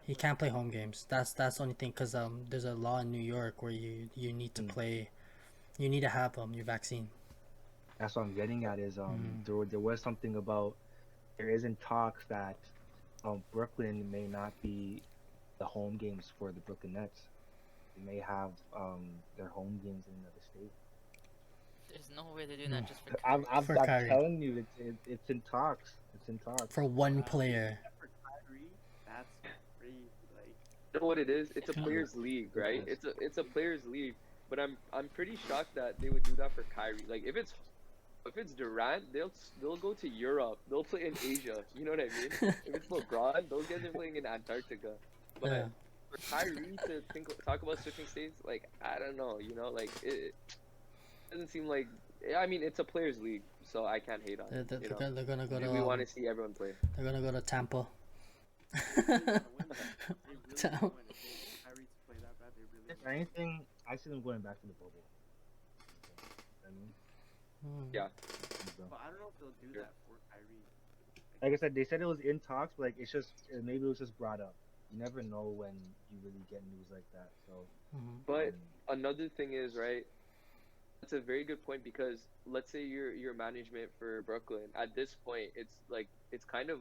He can't play home games. That's the only thing, cause there's a law in New York where you need to mm, play, you need to have your vaccine. that's what I'm getting at is Mm. there was something about there isn't talks that Brooklyn may not be the home games for the Brooklyn Nets. They may have their home games in another state. There's no way they're doing that just for For I'm Kyrie. telling you, it's in talks. It's in talks. For one Wow, player. for Kyrie, that's crazy. Like, You know what it is? It's a Hmm. players' league, right? Ridiculous. It's a players' league. But I'm pretty shocked that they would do that for Kyrie. Like if it's Durant, they'll go to Europe. They'll play in Asia. You know what I mean? If it's LeBron, those guys are playing in Antarctica. But Yeah. for Kyrie to talk about switching states, like I don't know, like it doesn't seem like. I mean, it's a players' league, so I can't hate on They're, it. they're, You they're know, gonna, they're gonna go to we want to see everyone play. they're gonna go to Tampa. they really want to win. They really Tell- want to win. If they want Kyrie to play that bad, they really. If anything, I see them going back to the bubble. I mean, Yeah. But I don't know if they'll do Sure. that for Kyrie. Like I said, they said it was in talks, but like maybe it was just brought up. You never know when you really get news like that. So, But um, another thing is, right? That's a very good point because let's say you're management for Brooklyn. At this point, it's like it's kind of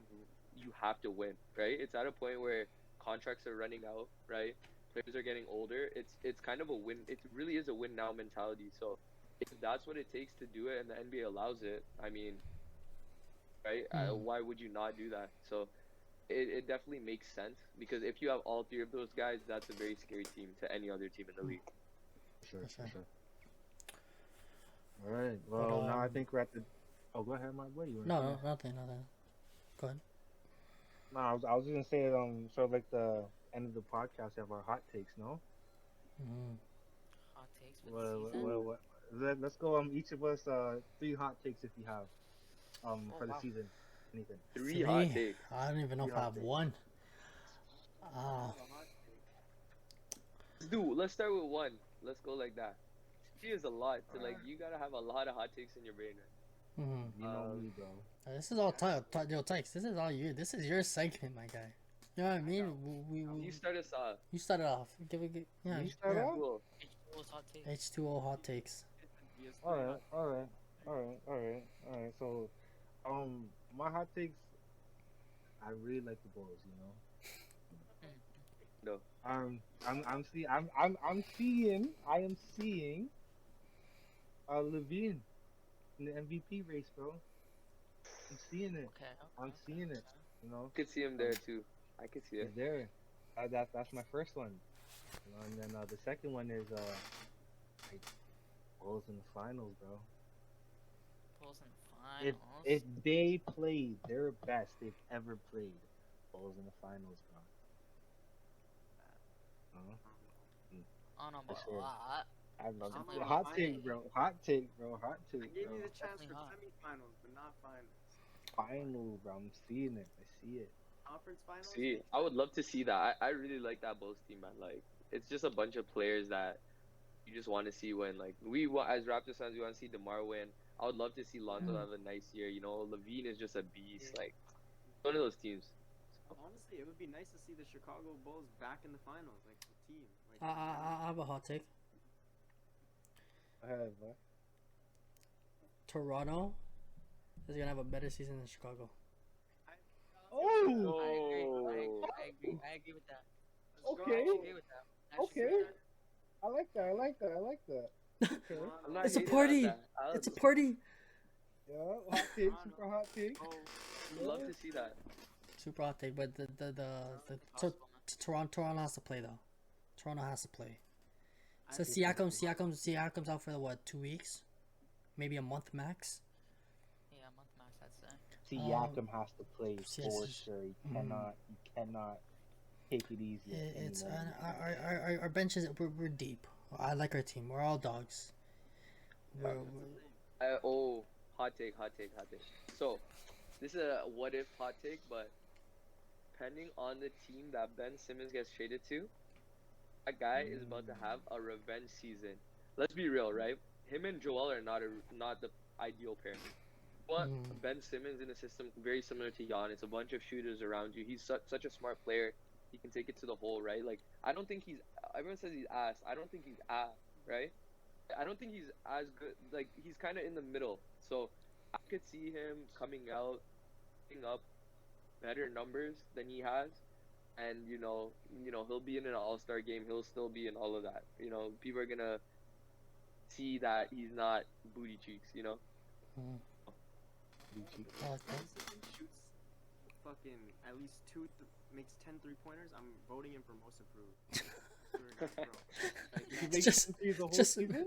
you have to win, right? It's at a point where contracts are running out, right? Players are getting older. It's kind of a win. It really is a win now mentality. So if that's what it takes to do it, and the NBA allows it, I mean, right? Why would you not do that? So it definitely makes sense because if you have all three of those guys, that's a very scary team to any other team in the league. for For sure. sure. All right. Well, now I um, think we're at the. Oh, go ahead, my boy. You No, wanna say? nothing. Go ahead. No, I was just gonna say sort of like the end of the podcast, we have our hot takes. No. hot takes for the season. What? Let's go. Each of us 3 hot takes if you have Oh, for the wow. season. Anything. Three hot Three. takes. I don't even know Three if I hot have takes. one. I have a hot take. Let's start with one. Let's go like that. Three is a lot. So like you gotta have a lot of hot takes in your brain. Right? You know me, bro. This is all your takes. This is all you. This is your segment, my guy. You know what I mean? You start us off. You started off. Yeah. You start off? Cool. H2O's hot take. H2O hot takes. It's a All DS3 right, hot all right. So, my hot takes. I really like the Bulls. No. I'm seeing Levine in the MVP race, bro. I'm seeing it. Okay. I'm seeing it. You know, I could see him there too. I could see it. he's there. That's my first one. And then the second one is like, Bulls in the finals, bro. Bulls in finals. If they played their best they've ever played, Bulls in the finals, bro. I don't know For about sure. that. I love I'm it. like, Hot I- take, bro. Hot take, bro. Hot I take, gave bro. you the chance Definitely for hot. semifinals, but not finals. Finals, bro. I'm seeing it. I see it. Conference finals. See, I would love to see that. I really like that Bulls team, man. Like, it's just a bunch of players that you just want to see win. Like, as Raptors fans, we want to see DeMar win. I would love to see Lonzo have a nice year. Levine is just a beast. Yeah. Like, one of those teams. Honestly, it would be nice to see the Chicago Bulls back in the finals, like the team. Like, I have a hot take. Go ahead, bro. Toronto is gonna have a better season than Chicago. Oh, I agree with that. okay. I agree with that. I actually Okay. agree with that. I like that. Okay. I'm not It's a hating on party. that. It's a party. Yeah, hot take, super hot take. Oh, I'd love to see that. Super hot take, but the Possible, man. Toronto has to play though. Toronto has to play. I So think- Siakam's out for what, 2 weeks, maybe a month max. Yeah, a month max, I'd say. Siakam has to play yes, for yes. sure. You cannot take it easy. It's anymore. our bench is we're deep. I like our team. We're all dogs. We're, Hot take. So, this is a what if hot take, but depending on the team that Ben Simmons gets traded to, that guy is about to have a revenge season. Let's be real, right? Him and Joel are not the ideal pair. But Ben Simmons in a system very similar to Giannis, a bunch of shooters around you. He's such a smart player. He can take it to the hole, right? Like, I don't think he's. Everyone says he's ass. I don't think he's ass, right? I don't think he's as good. Like, he's kind of in the middle. So I could see him coming out, putting up better numbers than he has, and he'll be in an All-Star game. He'll still be in all of that. People are gonna see that he's not booty cheeks. I like that. Benson shoots fucking at least makes 10 3-pointers. I'm voting him for most improved. He makes Just- 10 threes the whole just- season?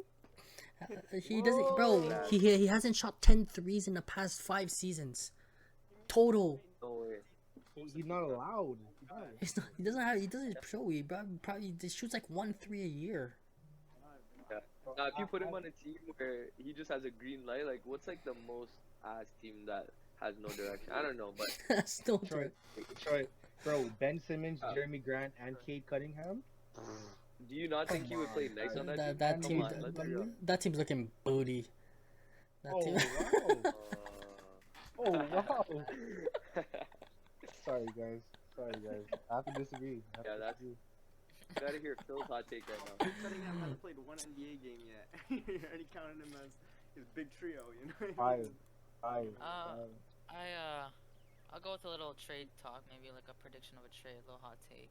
He doesn't, bro. Whoa. He hasn't shot 10 threes in the past 5 seasons. Total. No way. He's not allowed. He's not. He doesn't have. He doesn't show. He probably just shoots like 1 3 a year. Now, if you put him on a team where he just has a green light, like what's like the most ass team that has no direction? I don't know, but Still Detroit. Detroit. Bro, Ben Simmons, Jeremy Grant, and Cade Cunningham. do you not think he would play nice on that team? That Come team. on, let's be real. That team's looking booty. That Oh, team. wow. Oh, wow. Sorry, guys. I have to disagree. Yeah, that's- You gotta hear Phil's hot take right now. Cunningham hasn't played one NBA game yet. You're already counting him as his big trio, you know? Five. I'll go with a little trade talk, maybe like a prediction of a trade, a little hot take.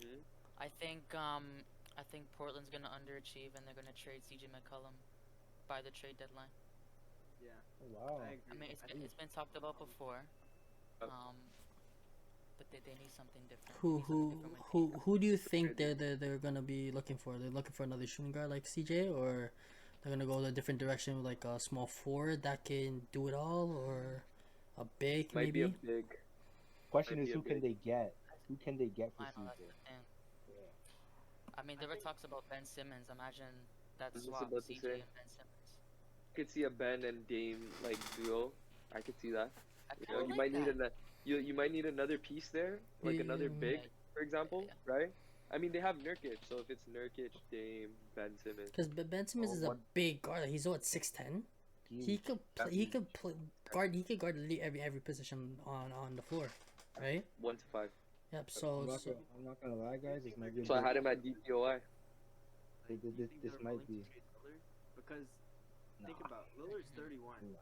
Mhm. I think Portland's gonna underachieve and they're gonna trade CJ McCollum by the trade deadline. Yeah, Wow. I agree. I mean, it's been talked about before. Oh. But they need something different. Who They need something different with who do you think they're gonna be looking for? They're looking for another shooting guard like CJ, or they're gonna go a different direction with like a small forward that can do it all, or a big Might maybe? be a big. Question Might is, be a who can big- they get? Who can they get for I know that's CJ? the thing. I mean, there were talks about Ben Simmons. Imagine that I was just swap, about to CJ say. and Ben Simmons. I could see a Ben and Dame like duo. I could see that. I You kinda know, you like might need that. you might need another piece there, like another Yeah. big, for example, Yeah. right? I mean, they have Nurkic, so if it's Nurkic, Dame, Ben Simmons, Because Ben Simmons Oh, is a what- big guard. He's what 6'10". He could play. He could play guard. He could guard literally every position on the floor, right? 1 to 5. Yep. So I'm not gonna lie, guys. This might be. So I had him at DPOI. Like, This- you think this they're might willing to be- trade Lillard? Because think Nah. about Lillard's 31. Nah.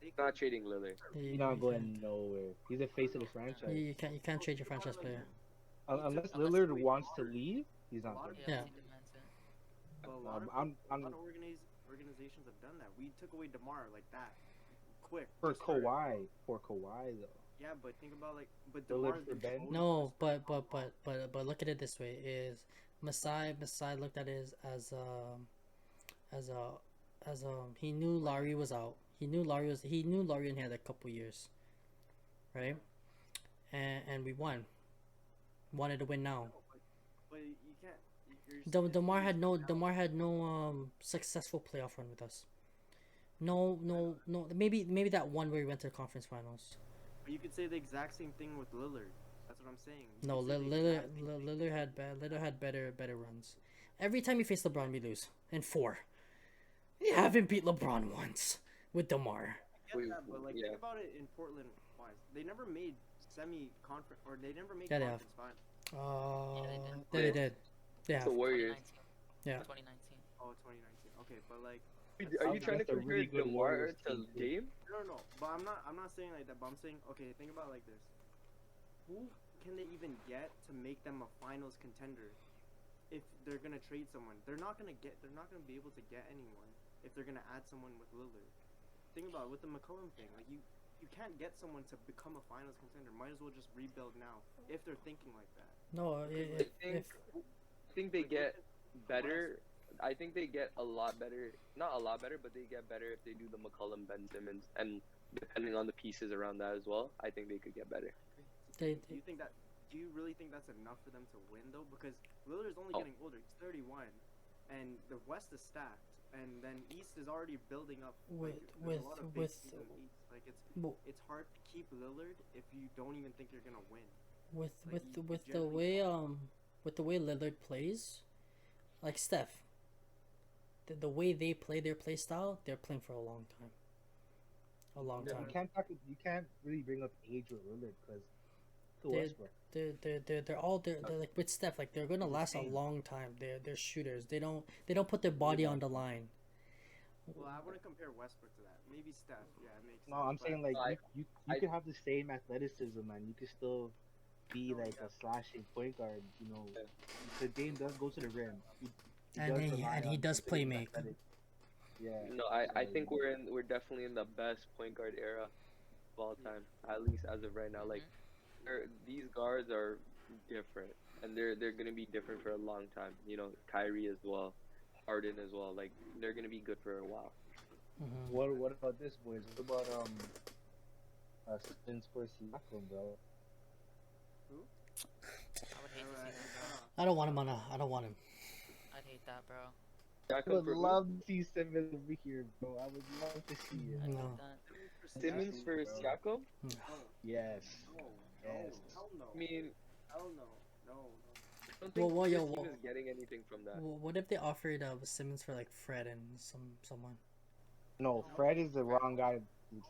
They Not trading Lillard. you, He's not you going nowhere. He's the face of the franchise. can't- you can't trade your franchise player. Unless Unless Lillard we wants to are- leave, he's a not lot going. of Yeah, Yeah. he demands it. But a lot of I'm a lot of organizations have done that. We took away DeMar like that, quick. for just for- Kawhi. For Kawhi though. Yeah, but think about but Lillard DeMar's for been Ben? voted No, best but player. look at it this way: is Masai looked at it as he knew Laurie was out. He knew Laurie only had a couple years, right? And we won. Wanted to win now. But you can't. You're Demar had no now. successful playoff run with us. No. Maybe that one where we went to the conference finals. But you could say the exact same thing with Lillard. That's what I'm saying. You No, could say the exact same thing. Lillard had better runs. Every time we face LeBron, we lose in 4. We haven't beat LeBron once with DeMar. I get that, but Yeah. think about it in Portland wise. They never made semi-conference, or they never made Yeah, they have. conference final. They did. Yeah. The Warriors. 2019. Yeah. 2019. Oh, 2019. Okay, but like, Are you trying to That's a compare really good DeMar Warriors to team, too. Dame? no. But I'm not saying like that. But I'm saying, okay, think about it like this: who can they even get to make them a finals contender? If they're gonna trade someone, they're not gonna be able to get anyone if they're gonna add someone with Lillard. Think about it with the McCollum thing. Like you can't get someone to become a finals contender. Might as well just rebuild now if they're thinking like that. No, I think they get better. I think they get a lot better. Not a lot better, but they get better if they do the McCollum, Ben Simmons, and depending on the pieces around that as well, I think they could get better. they Do you really think that's enough for them to win though? Because Lillard's only Oh. getting older. He's 31, and the West is stacked, and then East is already building up. Like, there's a lot of big teams in the East. Like it's hard to keep Lillard if you don't even think you're gonna win. with Like, you with the generally way Lillard plays, like Steph. The way they play their play style, they're playing for a long time. A long Yeah. time. You can't really bring up age with Lillard because They- Westbrook. They're like with Steph, like they're gonna last a Insane. long time. They're shooters. They don't put their body on the line. Well, I wouldn't compare Westbrook to that. Maybe Steph. Yeah, it makes No, sense. I'm but saying like I- you I- can have the same athleticism and you can still be No, like yeah. a slashing point guard. Yeah. Because Dame does go to the rim. He And does he rely and he on does play his make. athletic. Yeah. No, I So think we're definitely in the best point guard era of all Yeah. time, at least as of right now. Like Mhm. these guards are different, and they're gonna be different for a long time. You know, Kyrie as well, Harden as well. Like they're gonna be good for a while. Hmm. what about this, boys? What about Simmons for Siakam, bro? Who? I would hate to see Alright, that, bro. I don't want him on a. I don't want him. I'd hate that, bro. I Siakam would for who? love to see Simmons over here, bro. I would love to see it. I'd No. hate that. Simmons for bro. Siakam? No, Yes. no, Yes. hell no. I mean, Hell no. No. I don't think Well, either yo, team well- is getting anything from that. What if they offered Simmons for like Fred and someone? No, Fred is the wrong guy.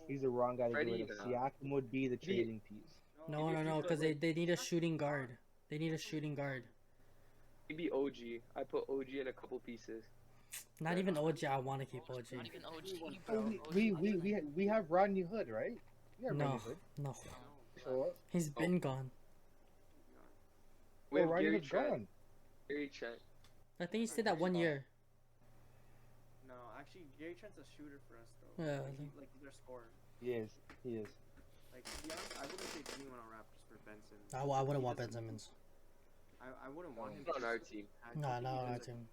He's the wrong guy to Freddie, do it. nah. Siakam would be the trading piece. No, Maybe no, if you no, put, because like- they need a shooting guard. They need a shooting guard. Maybe OG. I put OG in a couple pieces. Not even OG. I want to keep Not OG. even OG, Oh, bro. we have Rodney Hood, right? We have No, Rodney Hood. no. So He's been gone. We have Rodney Gary Hood's Trent. gone. Gary Trent. I think he stayed that 1 year. No, actually, Gary Trent's a shooter for us though. Yeah, Like he's their scorer. He is. He is. Like to be honest, I wouldn't take anyone on Raptors for Benson. I wouldn't want Ben Simmons. I wouldn't want him. Not on just our because team. I No, think no, he our is a- team.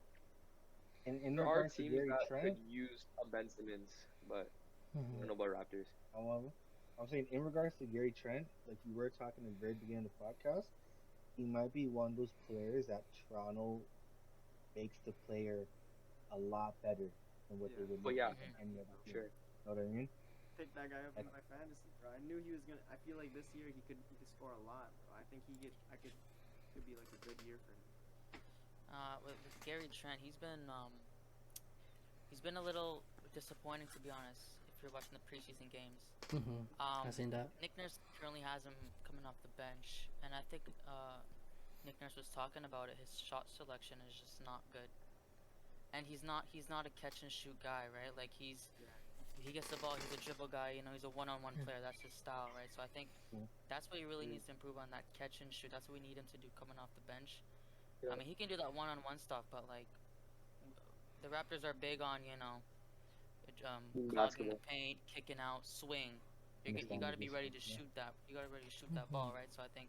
In There are regards to teams Gary that Trent, could use a Ben Simmons, but I Mhm. don't know about Raptors. I'm saying in regards to Gary Trent, like you were talking at the very beginning of the podcast, he might be one of those players that Toronto makes the player a lot better than what they Yeah. would But look yeah, at from any other team. Sure. Know what I mean? Pick that guy up in Like- my fantasy, bro. I knew he was gonna. I feel like this year he could score a lot, bro. I think could be like a good year for him. With Gary Trent, he's been a little disappointing, to be honest. If you're watching the preseason games, Mhm. I seen that. Nick Nurse currently has him coming off the bench, and I think Nick Nurse was talking about it. His shot selection is just not good, and he's not a catch and shoot guy, right? Like he gets the ball, he's a dribble guy. You know, he's a one-on-one Yeah. player. That's his style, right? So I think Yeah. that's what he really Yeah. needs to improve on, that catch and shoot. That's what we need him to do coming off the bench. Yeah. I mean, he can do that one-on-one stuff, but like the Raptors are big on clogging the Basketball. paint, kicking out, swing. You Understand got to what be you're ready saying, to yeah. shoot that. You got to be ready to shoot that ball, right? So I think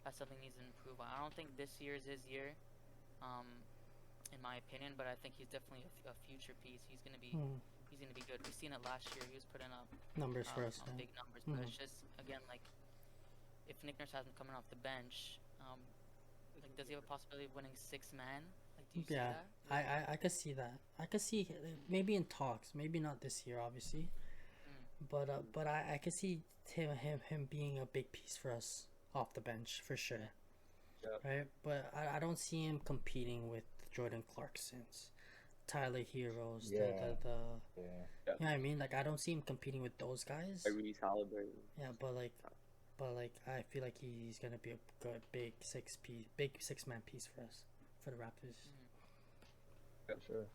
that's something he needs to improve on. I don't think this year is his year, in my opinion, but I think he's definitely a future piece. He's gonna be good. We've seen it last year. He was putting up Numbers for us. some Yeah. big numbers, but it's just again like if Nick Nurse has him coming off the bench, like does he have a possibility of winning 6 man? Like do you see Yeah, that? I could see that. I could see maybe in talks, maybe not this year, obviously, but I could see him being a big piece for us off the bench for sure. Yeah. Right, but I don't see him competing with Jordan Clarkson's, Tyler Heroes, Yeah. the Yeah. you know what I mean? Like I don't see him competing with those guys. Tyrese Halliburton. Yeah, but like I feel like he's gonna be a good big 6-man piece for us, for the Raptors. Sure.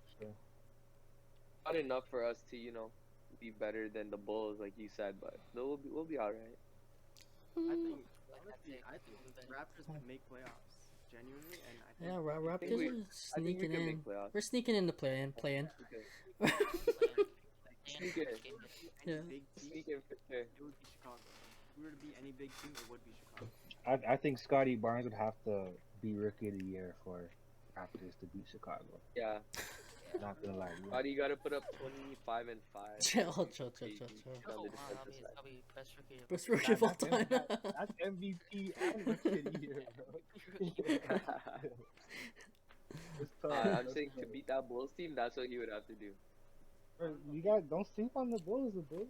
Not enough for us to, be better than the Bulls, like you said, but we'll be all right. I think Like honestly, I think the Raptors could make playoffs genuinely, and I think Yeah, think Raptors we- are I think we sneaking can in. make playoffs. We're sneaking in the play-in. Okay. any Yeah. big team, Sneak in for sure. it would be Chicago. If we were to beat any big team, it would be Chicago. I think Scotty Barnes would have to be rookie of the year for Raptors to beat Chicago. Yeah. Not gonna lie. Why do you gotta put up 25 and 5? Chill. Crazy. Oh, On the wow, defensive side. that'll be best rookie. Best rookie of all time. That's MVP and rookie of the year, bro. It's tough. I'm saying to beat that Bulls team, that's what he would have to do. Bro, don't sleep on the Bulls. The Bulls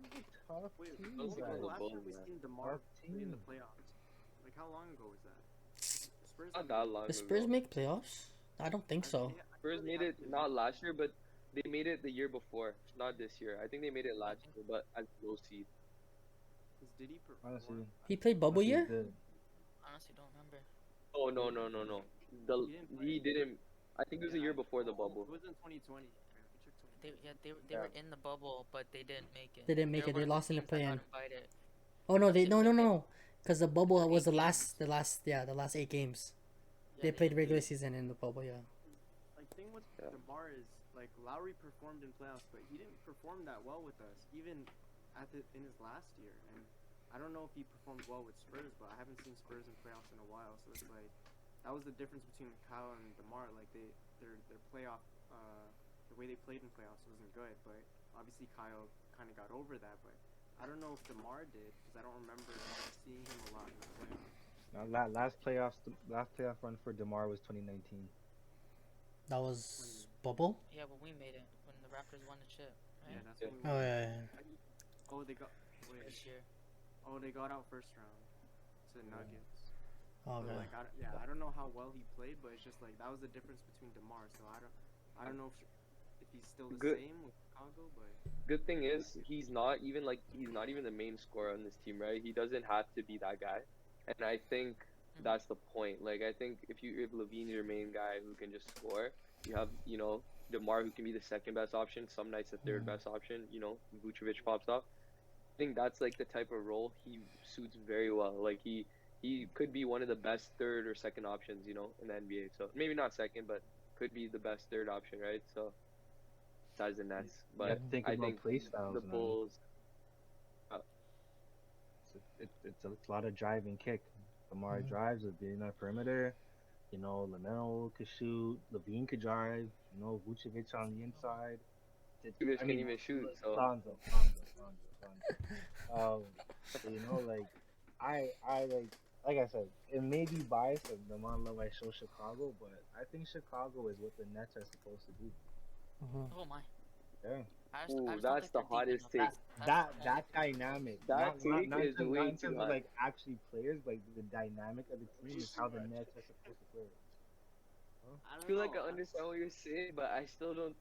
are a tough Wait, team. don't when sleep was on the the last Bulls, time we man. seen DeMar Tough play in the team. playoffs? Like how long ago was that? The Spurs Not haven't- that long The Spurs ago. make playoffs? I don't think so. Yeah, I Spurs feel they made have it to. not last year, but they made it the year before, not this year. I think they made it last year, but as low seed. 'Cause did he perform? Honestly, He played bubble Honestly, year? the- Honestly, don't remember. Oh no. He didn't. I think it was a year before the bubble. It was in 2020. Yeah, we checked 2020. They Yeah. were in the bubble, but they didn't make it. They didn't make They're it. They one of lost in the teams that got play-in. invited. Oh no, They no. Because the bubble The was the 8 last, the last 8 games. Yeah, They played regular did. season in the bubble, yeah. Like thing with Yeah. DeMar is like Lowry performed in playoffs, but he didn't perform that well with us, even in his last year. And I don't know if he performed well with Spurs, but I haven't seen Spurs in playoffs in a while. So it's like that was the difference between Kyle and DeMar. Like their playoff the way they played in playoffs wasn't good, but obviously Kyle kind of got over that. But I don't know if DeMar did because I don't remember seeing him a lot in the playoffs. Now, last playoff run for Demar was 2019. That was bubble? Yeah, when we made it, when the Raptors won the chip, right? Yeah, that's Yeah. when we Oh, won. yeah, yeah. Oh, they got This year. oh they got out first round to Nuggets. Oh, But okay. like I don't know how well he played, but it's just like that was the difference between DeMar. So I don't know if he's still the Good. same with Chicago, but Good thing is he's not even the main scorer on this team, right? He doesn't have to be that guy, and I think that's the point. Like I think if Levine's your main guy who can just score, you have DeMar who can be the second best option, some nights the third best option. Vucevic pops off. I think that's like the type of role he suits very well. Like he could be one of the best third or second options, in the NBA. So maybe not second, but could be the best third option, right? So besides the Nets, You have but to think I about think play styles, the man. Bulls. It's a lot of drive and kick. Demar drives with being on perimeter. LaMelo could shoot. Levine could drive. Vucevic on the inside. Vucevic can even shoot, so Lonzo. So, like like I said, it may be biased of the amount of love I show Chicago, but I think Chicago is what the Nets are supposed to be. Oh my. Yeah. I Ooh, just don't that's think the they're deep hottest enough. take. That That's the only thing. dynamic, That take not is way in too terms of hot. like actually players, but the dynamic of the team is how the Nets are supposed to play. I I don't feel know. like I understand what you're saying, but I still don't.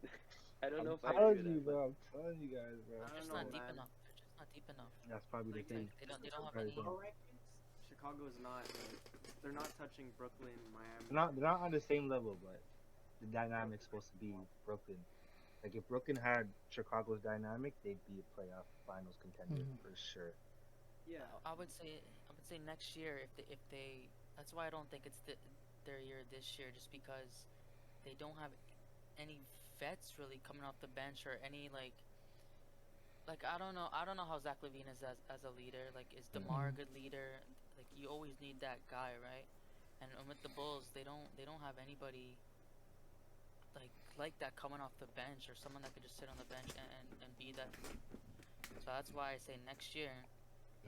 I don't know if I I'm agree telling with you, that. But bro. I'm telling you guys, bro. I They're don't just know, not deep man. enough. They're just not deep enough. That's probably the Like, thing. They don't have Probably any. the thing. Chicago's not. They're not touching Brooklyn, Miami. They're not on the same level, but the dynamic's supposed to be Brooklyn. Like if Brooklyn had Chicago's dynamic, they'd be a playoff finals contender for sure. Yeah. I would say next year if they that's why I don't think it's their year this year, just because they don't have any vets really coming off the bench or any like I don't know how Zach Levine is as a leader. Like is DeMar a good leader? Like you always need that guy, right? And with the Bulls, they don't have anybody like that coming off the bench or someone that could just sit on the bench and be that. So that's why I say next year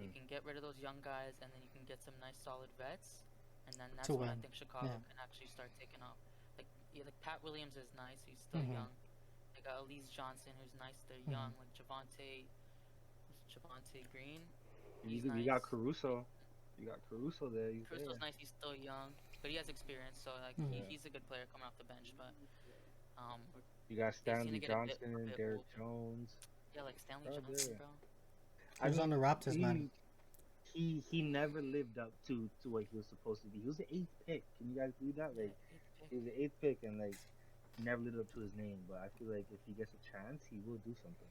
you can get rid of those young guys and then you can get some nice solid vets, and then that's To when I win. think Chicago Yeah. can actually start taking off. Like Pat Williams is nice, he's still young. They got Elise Johnson who's nice, they're young. Like Javante Green, he's You nice. got Caruso. You got Caruso there. He's Caruso's there. nice, he's still young, but he has experience, so like he's a good player coming off the bench. But You got they seem to Stanley get a bit Johnson, Derek older. Jones. Yeah, like Stanley Oh, Johnson, yeah. bro. He was on the Raptors, man. He never lived up to what he was supposed to be. He was the 8th pick. Can you guys believe that? Like he was the 8th pick and like never lived up to his name. But I feel like if he gets a chance, he will do something.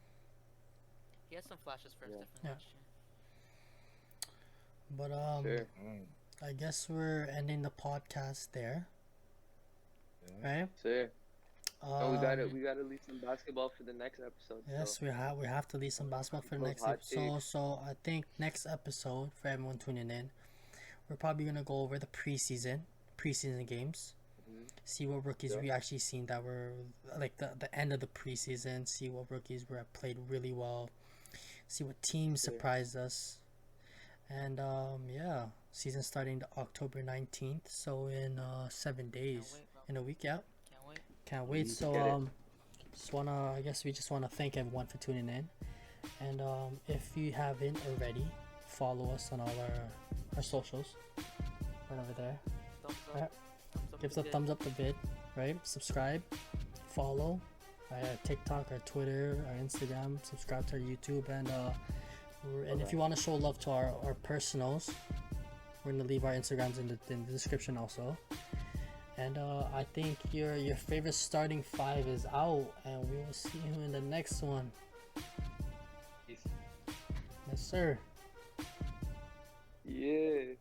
He had some flashes for us Yeah. different Yeah. last year. But Sure. I guess we're ending the podcast there, Yeah. right? Sure. Oh, we Um, gotta leave some basketball for the next episode. Yes, So we have to leave some basketball for the Those next hot episode. takes. So I think next episode for everyone tuning in, we're probably gonna go over the preseason games, see what rookies Yeah. we actually seen that were like the end of the preseason, see what rookies were played really well, see what teams Yeah. surprised us, and yeah, season starting October 19th. So in 7 days, wait, bro. in a week, yeah. Can't wait. Can't wait. So Get it. I guess we just wanna thank everyone for tuning in, and if you haven't already, follow us on all our socials, right over there. Thumbs up. Alright. Thumbs up Give us the a vid. thumbs up the vid, right? Subscribe, follow our TikTok, our Twitter, our Instagram. Subscribe to our YouTube, and if you want to show love to our personals, we're gonna leave our Instagrams in the description also. And I think your favorite starting 5 is out, and we will see you in the next one. Peace. Yes, sir. Yeah. Yeah.